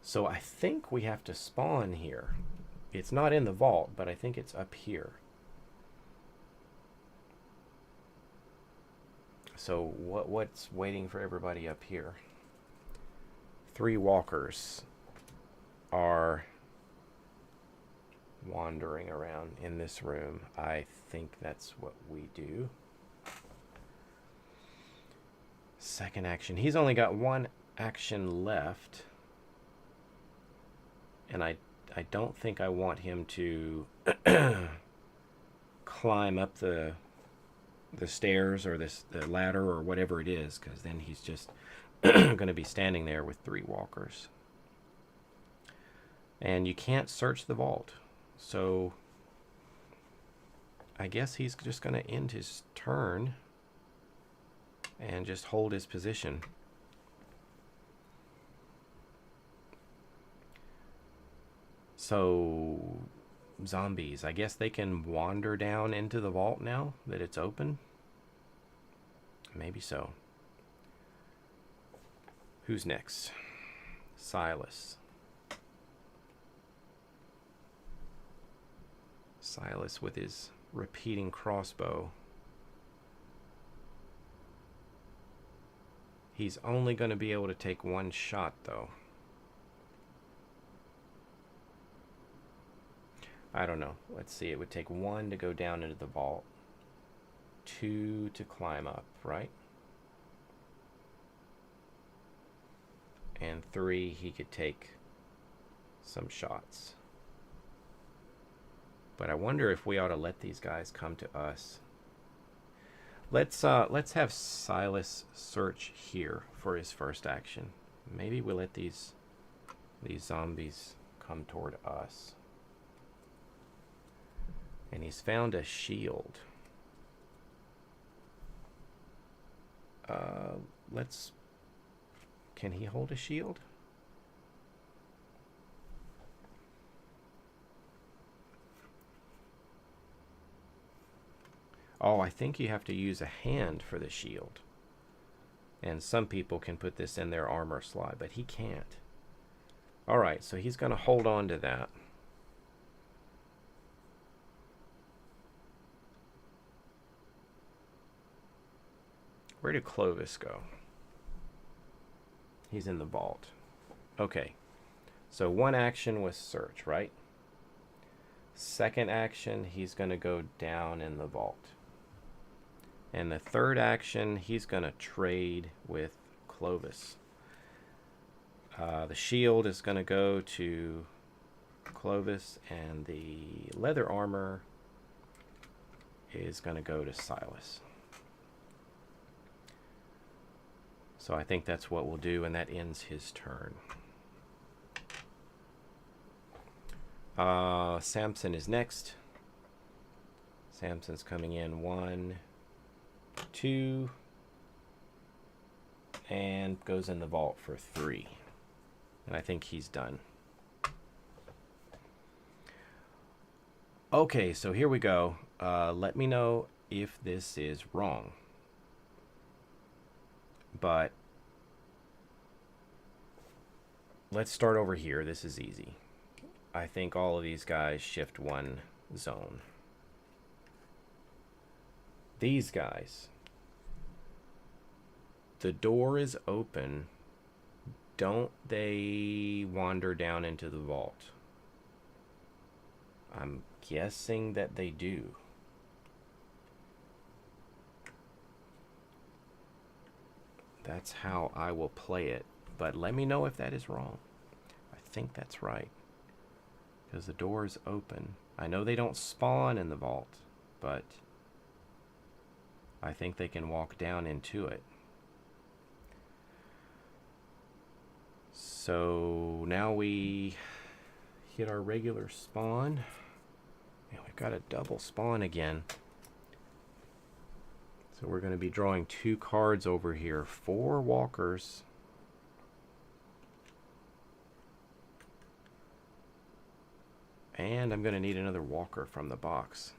A: So I think we have to spawn here. It's not in the vault, but I think it's up here. So what's waiting for everybody up here? 3 walkers are wandering around in this room. I think that's what we do. Second action. He's only got 1 action left. And I don't think I want him to climb up the stairs or the ladder or whatever it is, because then he's just going to be standing there with 3 walkers. And you can't search the vault. So I guess he's just going to end his turn and just hold his position. So zombies, I guess they can wander down into the vault now that it's open. Maybe so. Who's next? Silas. Silas with his repeating crossbow. He's only going to be able to take 1 shot, though. I don't know. Let's see. It would take 1 to go down into the vault. 2 to climb up, right? And 3, he could take some shots. But I wonder if we ought to let these guys come to us. Let's have Silas search here for his first action. Maybe we'll let these zombies come toward us. And he's found a shield. Can he hold a shield? Oh, I think you have to use a hand for the shield. And some people can put this in their armor slot, but he can't. Alright, so he's going to hold on to that. Where did Clovis go? He's in the vault. Okay. So one action was search, right? Second action, he's going to go down in the vault. And the third action, he's going to trade with Clovis. The shield is going to go to Clovis, and the leather armor is going to go to Silas. So I think that's what we'll do, and that ends his turn. Samson is next. Samson's coming in 1, 2, and goes in the vault for 3. And I think he's done. Okay, so here we go. Let me know if this is wrong. But let's start over here. This is easy. I think all of these guys shift 1 zone. These guys, the door is open. Don't they wander down into the vault? I'm guessing that they do. That's how I will play it. But let me know if that is wrong. I think that's right. Because the door is open. I know they don't spawn in the vault, but I think they can walk down into it. So now we hit our regular spawn. And we've got a double spawn again. So we're going to be drawing 2 cards over here. 4 walkers. And I'm going to need another walker from the box.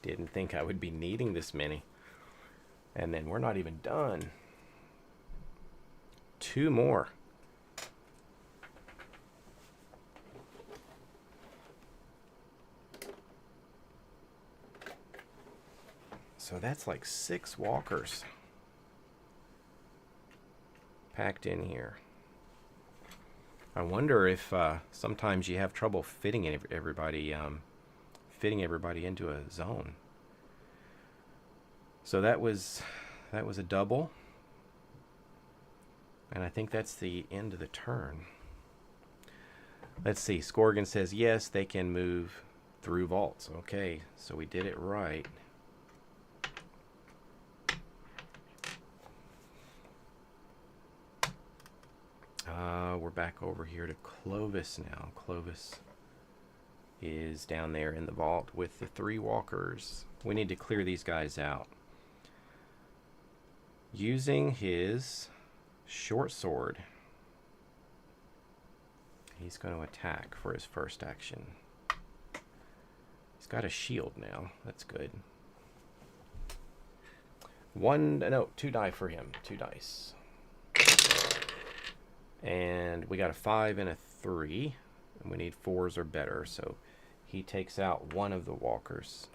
A: Didn't think I would be needing this many. And then we're not even done. 2 more. So that's like 6 walkers packed in here. I wonder if sometimes you have trouble fitting everybody into a zone. So that was a double, and I think that's the end of the turn. Let's see. Scorgan says yes, they can move through vaults. Okay, so we did it right. We're back over here to Clovis now. Clovis is down there in the vault with the 3 walkers. We need to clear these guys out. Using his short sword, he's going to attack for his first action. He's got a shield now. That's good. 2 die for him. 2 dice. And we got a 5 and a 3. And we need 4s or better. So he takes out 1 of the walkers.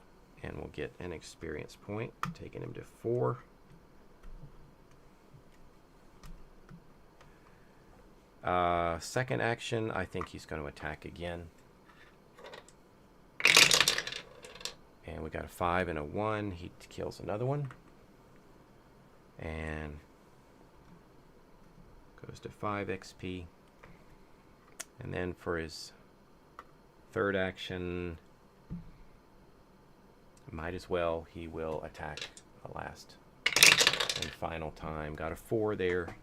A: And we'll get an experience point, taking him to 4. Second action, I think he's going to attack again. And we got a 5 and a 1. He kills another one. And goes to 5 XP. And then for his third action, might as well, he will attack a last and final time. Got a 4 there.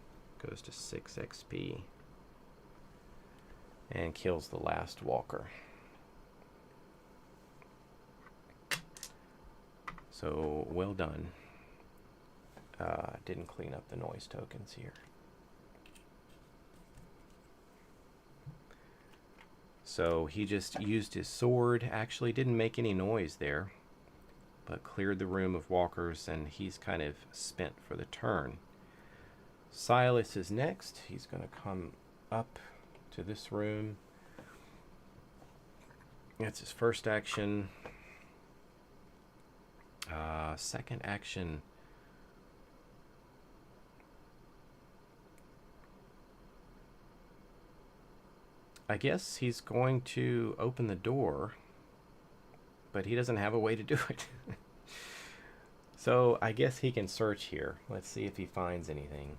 A: Goes to 6 XP. And kills the last walker. So, well done. Didn't clean up the noise tokens here. So he just used his sword. Actually didn't make any noise there. but cleared the room of walkers, and he's kind of spent for the turn. Silas is next. He's going to come up to this room. That's his first action. Second action. I guess he's going to open the door, but he doesn't have a way to do it. So I guess he can search here. Let's see if he finds anything.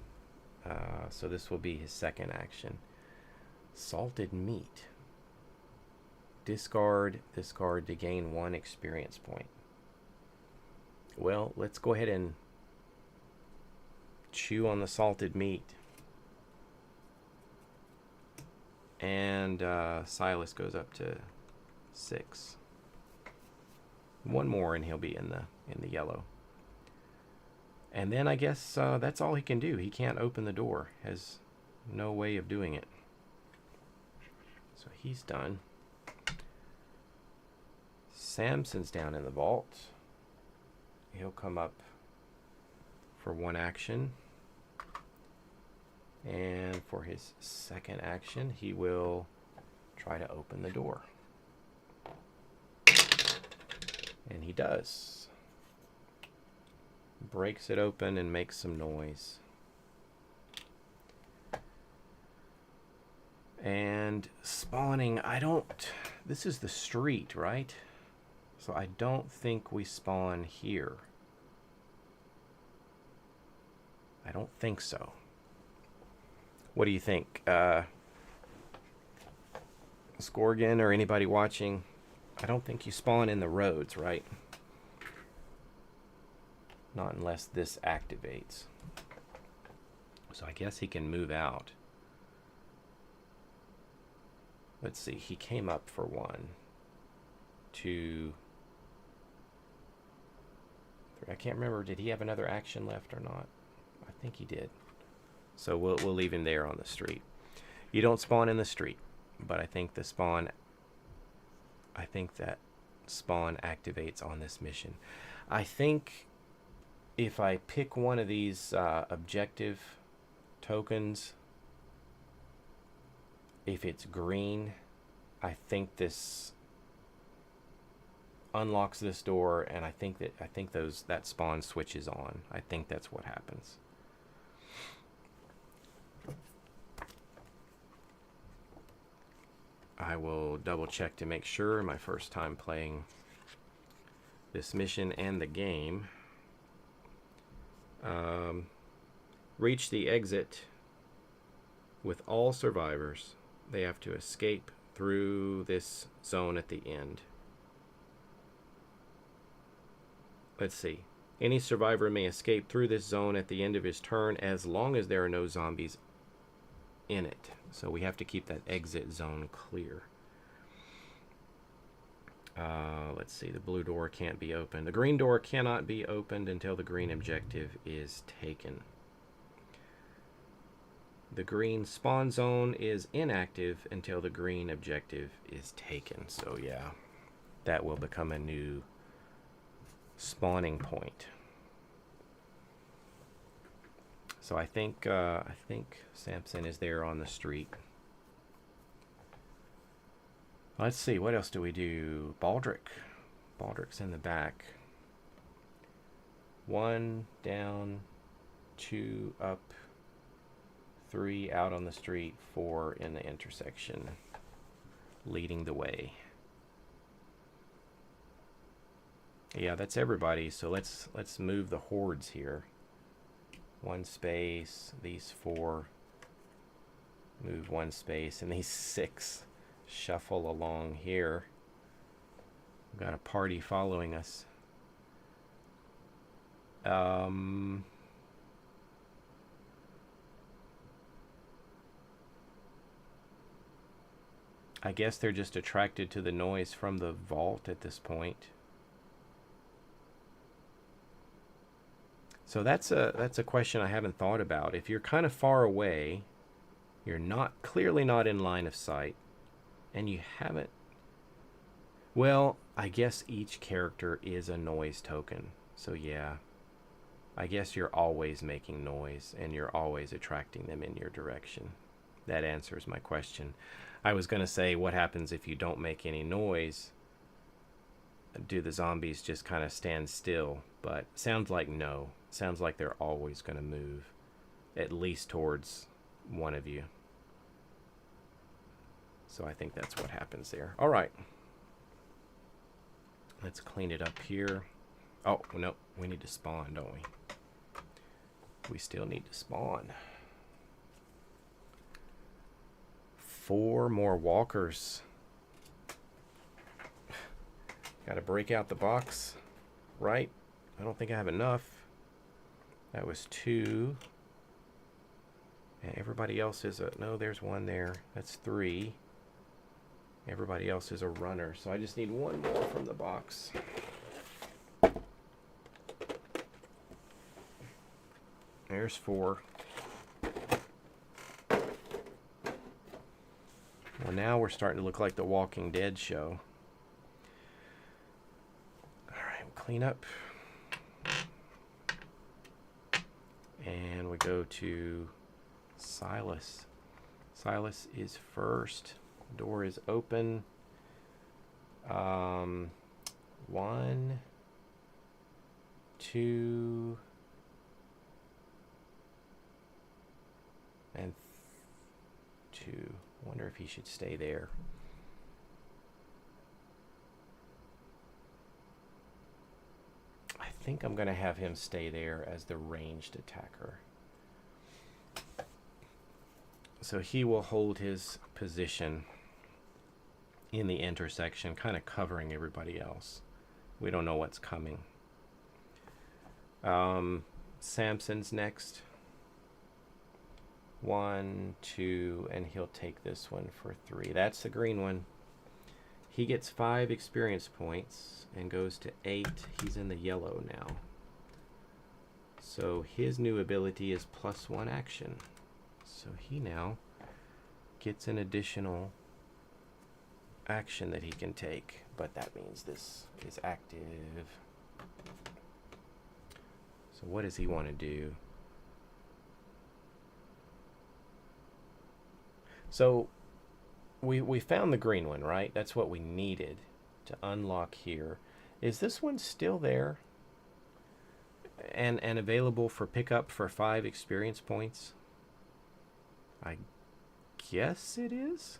A: So this will be his second action. Salted meat. Discard to gain 1 experience point. Well, let's go ahead and chew on the salted meat. And Silas goes up to 6. One more and he'll be in the yellow. And then I guess that's all he can do. He can't open the door. Has no way of doing it. So he's done. Samson's down in the vault. He'll come up for 1 action. And for his second action, he will try to open the door. And he does. Breaks it open and makes some noise. And spawning, this is the street, right? So I don't think we spawn here. I don't think so. What do you think? Scorgan or anybody watching? I don't think you spawn in the roads, right? Not unless this activates. So I guess he can move out. Let's see, he came up for 1, 2, 3. I can't remember, did he have another action left or not? I think he did. So we'll leave him there on the street. You don't spawn in the street, but I think that spawn activates on this mission. I think if I pick one of these objective tokens, if it's green, I think this unlocks this door, and I think that spawn switches on. I think that's what happens. I will double check to make sure. My first time playing this mission and the game. Reach the exit with all survivors. They have to escape through this zone at the end. Let's see. Any survivor may escape through this zone at the end of his turn as long as there are no zombies in it. So we have to keep that exit zone clear. Let's see. The blue door can't be opened. The green door cannot be opened until the green objective is taken. The green spawn zone is inactive until the green objective is taken. So yeah, that will become a new spawning point. So I think Samson is there on the street. Let's see, what else do we do? Baldric. Baldric's in the back. 1 down, 2 up, 3 out on the street, 4 in the intersection, leading the way. Yeah, that's everybody. So let's move the hordes here. 1 space, these 4 move 1 space, and these 6 shuffle along here. We've got a party following us. I guess they're just attracted to the noise from the vault at this point. So that's a question I haven't thought about. If you're kind of far away, you're clearly not in line of sight, and you haven't. Well, I guess each character is a noise token. So yeah, I guess you're always making noise and you're always attracting them in your direction. That answers my question. I was going to say, what happens if you don't make any noise? Do the zombies just kind of stand still? But sounds like no. Sounds like they're always going to move, at least towards one of you. So I think that's what happens there. All right. Let's clean it up here. Oh, no, we need to spawn, don't we? We still need to spawn. 4 more walkers. Got to break out the box, right? I don't think I have enough. That was 2. And everybody else is a... No, there's 1 there. That's 3. Everybody else is a runner. So I just need 1 more from the box. There's 4. Well, now we're starting to look like the Walking Dead show. Alright, clean up. And we go to Silas. Silas is first. Door is open. 1, 2, and 2. Wonder if he should stay there. I think I'm going to have him stay there as the ranged attacker. So he will hold his position in the intersection, kind of covering everybody else. We don't know what's coming. Samson's next. 1, 2, and he'll take this one for 3. That's the green one. He gets 5 experience points and goes to 8. He's in the yellow now. So his new ability is +1 action. So he now gets an additional action that he can take, but that means this is active. So what does he want to do? So we found the green one, right? That's what we needed to unlock here. Is this one still there and available for pickup for 5 experience points? I guess it is.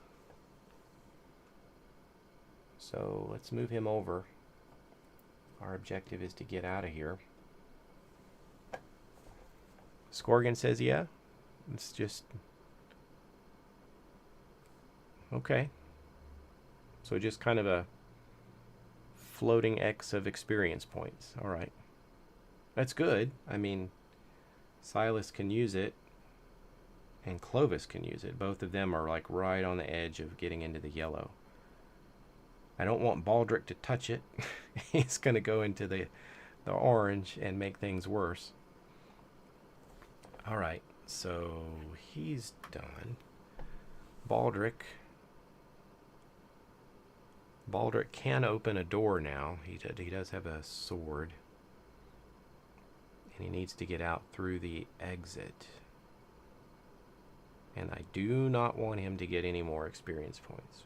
A: So let's move him over. Our objective is to get out of here. Scorgan says, yeah. It's just... Okay. So just kind of a floating X of experience points. All right. That's good. I mean, Silas can use it. And Clovis can use it. Both of them are like right on the edge of getting into the yellow. I don't want Baldric to touch it. He's going to go into the orange and make things worse. All right, so he's done. Baldric can open a door now. He does have a sword. And he needs to get out through the exit. And I do not want him to get any more experience points.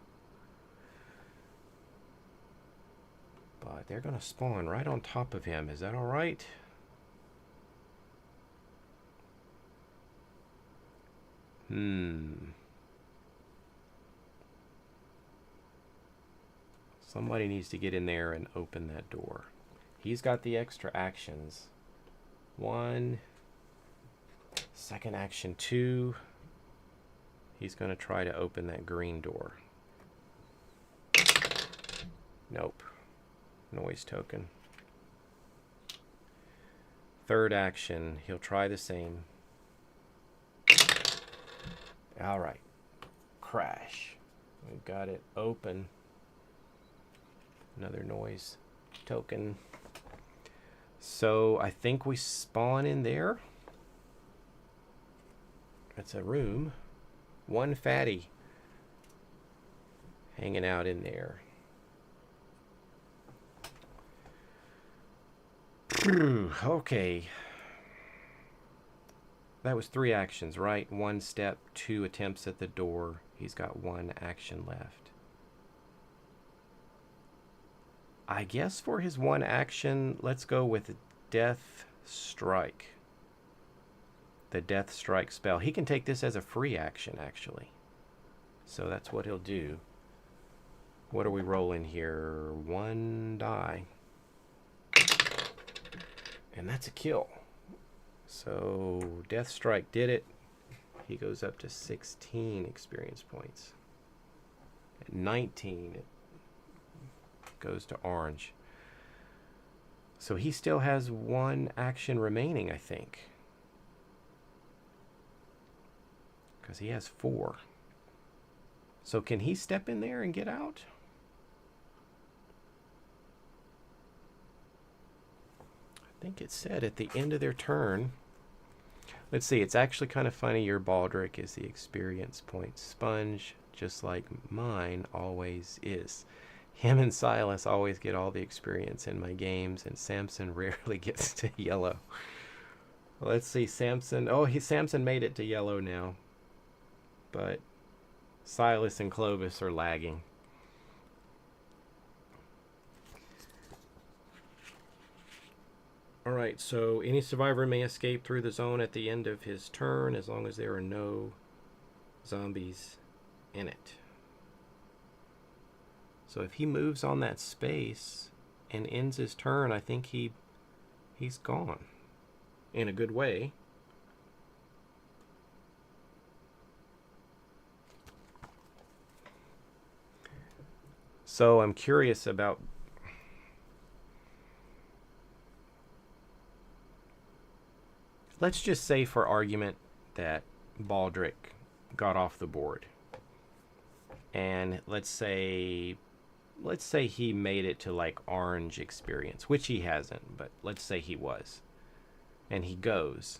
A: But they're going to spawn right on top of him. Is that all right? Somebody needs to get in there and open that door. He's got the extra actions. 1. Second action 2. He's going to try to open that green door. Nope. Noise token. Third action, he'll try the same. All right. Crash. We've got it open. Another noise token. So I think we spawn in there. That's a room. 1 fatty hanging out in there. Okay. That was 3 actions, right? 1 step, 2 attempts at the door. He's got 1 action left. I guess for his 1 action, let's go with Death Strike. The Death Strike spell. He can take this as a free action, actually. So that's what he'll do. What are we rolling here? 1 die. And that's a kill. So Death Strike did it. He goes up to 16 experience points. At 19, it goes to orange. So he still has 1 action remaining, I think. Because he has 4. So can he step in there and get out? I think it said at the end of their turn. Let's see, it's actually kind of funny. Your Baldric is the experience point sponge, just like mine always is. Him and Silas always get all the experience in my games, and Samson rarely gets to yellow. Let's see, Samson. Oh, Samson made it to yellow now. But Silas and Clovis are lagging. Alright, so any survivor may escape through the zone at the end of his turn as long as there are no zombies in it. So if he moves on that space and ends his turn, I think he's gone. In a good way. So I'm curious about... Let's just say for argument that Baldric got off the board. And let's say he made it to like orange experience, which he hasn't, but let's say he was. And he goes.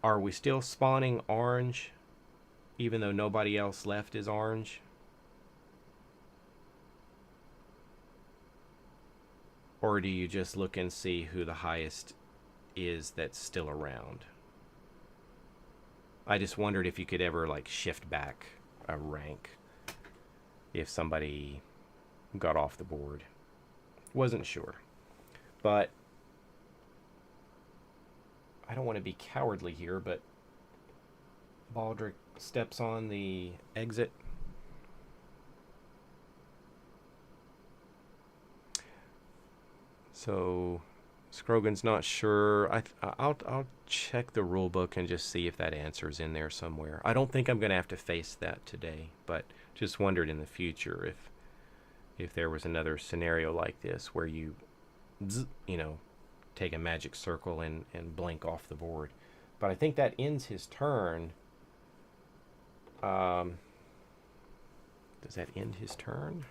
A: Are we still spawning orange even though nobody else left is orange? Or do you just look and see who the highest is that's still around? I just wondered if you could ever like shift back a rank if somebody got off the board. Wasn't sure. But I don't want to be cowardly here, but Baldric steps on the exit. So Scrogan's not sure. I'll check the rule book and just see if that answer's in there somewhere. I don't think I'm going to have to face that today, but just wondered in the future if there was another scenario like this where you take a magic circle and blink off the board. But I think that ends his turn. Does that end his turn?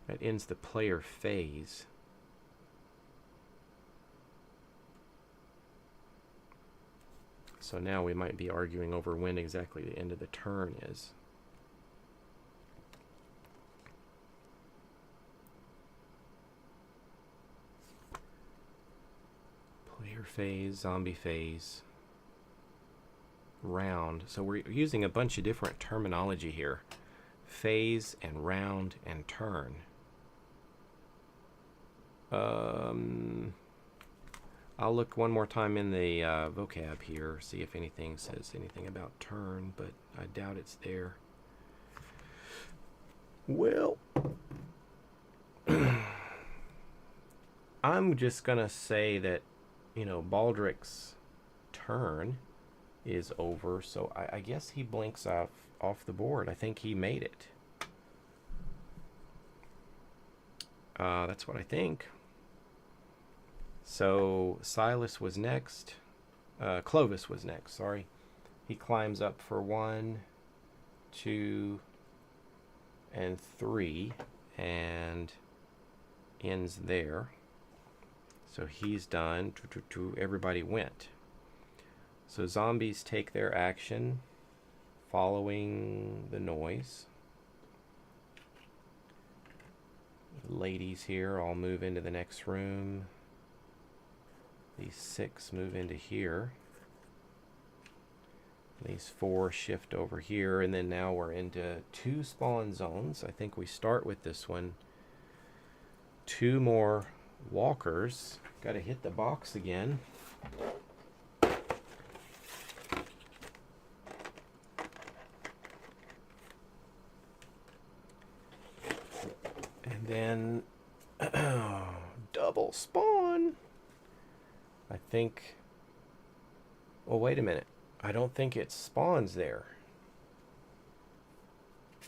A: That ends the player phase. So now we might be arguing over when exactly the end of the turn is. Player phase, zombie phase, round. So we're using a bunch of different terminology here. Phase and round and turn. I'll look one more time in the vocab here, see if anything says anything about turn, but I doubt it's there. Well, I'm just going to say that, Baldric's turn is over, so I guess he blinks off the board. I think he made it. That's what I think. So Silas was next. Clovis was next, sorry. He climbs up for 1, 2, and 3 and ends there. So he's done. Everybody went. So zombies take their action following the noise. ladies here all move into the next room. These 6 move into here. These 4 shift over here, and then now we're into 2 spawn zones. I think we start with this one. 2 more walkers. Got to hit the box again. And then double spawn. I think. Oh, wait a minute. I don't think it spawns there.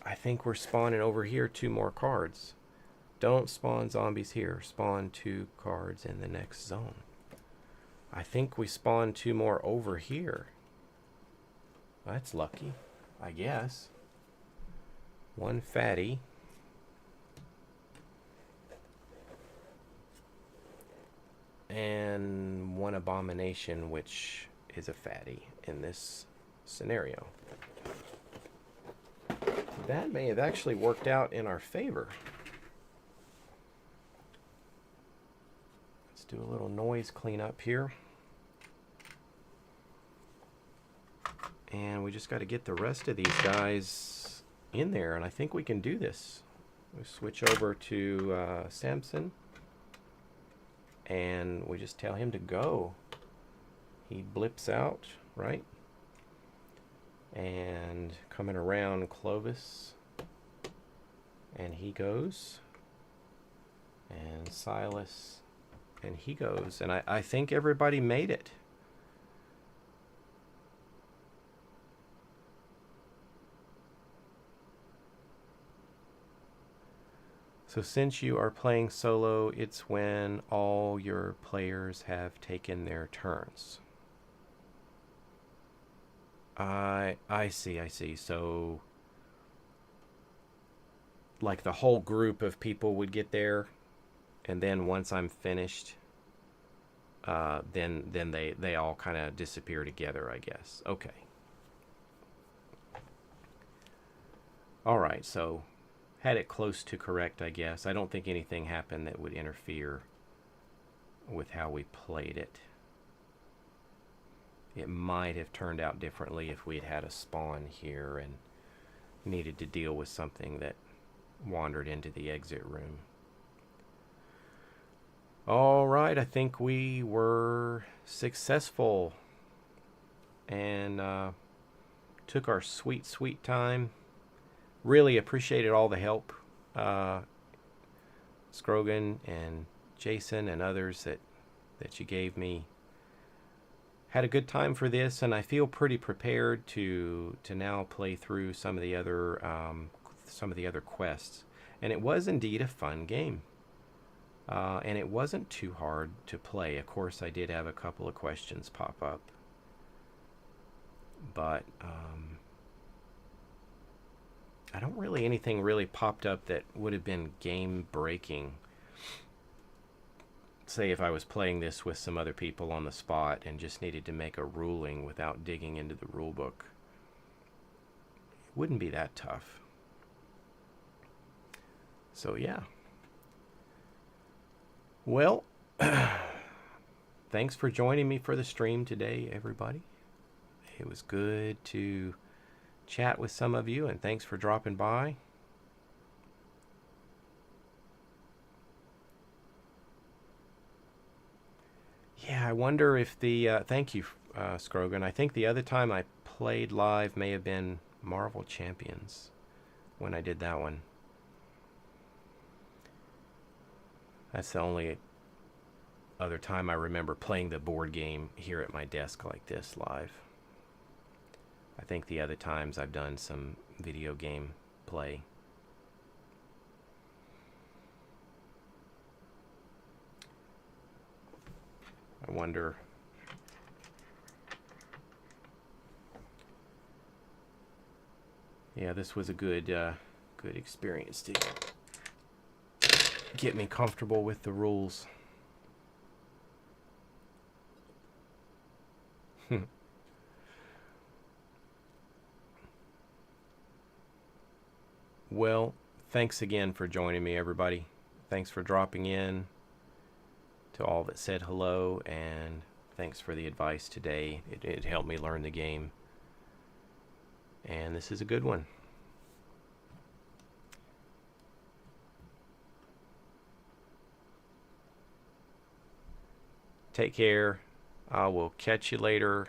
A: I think we're spawning over here 2 more cards. Don't spawn zombies here. Spawn 2 cards in the next zone. I think we spawn 2 more over here. That's lucky, I guess. 1 fatty. And 1 abomination, which is a fatty in this scenario. That may have actually worked out in our favor. Let's do a little noise cleanup here. And we just got to get the rest of these guys in there, and I think we can do this. We switch over to Samson, and we just tell him to go. He blips out, right? And coming around Clovis, and he goes. And Silas, and he goes. And I think everybody made it. So since you are playing solo, it's when all your players have taken their turns. I see. So, like the whole group of people would get there, and then once I'm finished, then they all kind of disappear together, I guess. Okay. All right, so had it close to correct, I guess. I don't think anything happened that would interfere with how we played it. It might have turned out differently if we'd had a spawn here and needed to deal with something that wandered into the exit room. All right, I think we were successful and took our sweet time. Really appreciated all the help, Scrogan and Jason and others that you gave me. Had a good time for this, and I feel pretty prepared to now play through some of the other quests. And it was indeed a fun game, and it wasn't too hard to play. Of course, I did have a couple of questions pop up, but I don't really anything really popped up that would have been game breaking. Say if I was playing this with some other people on the spot and just needed to make a ruling without digging into the rule book, it wouldn't be that tough. So yeah. Well, thanks for joining me for the stream today, everybody. It was good to chat with some of you, and thanks for dropping by. Yeah, I wonder if the... thank you, Scrogan. I think the other time I played live may have been Marvel Champions when I did that one. That's the only other time I remember playing the board game here at my desk like this live. I think the other times I've done some video game play. I wonder. Yeah, this was a good experience to get me comfortable with the rules. Well, thanks again for joining me, everybody. thanks for dropping in. To all that said hello, and thanks for the advice today. It helped me learn the game. And this is a good one. Take care. I will catch you later.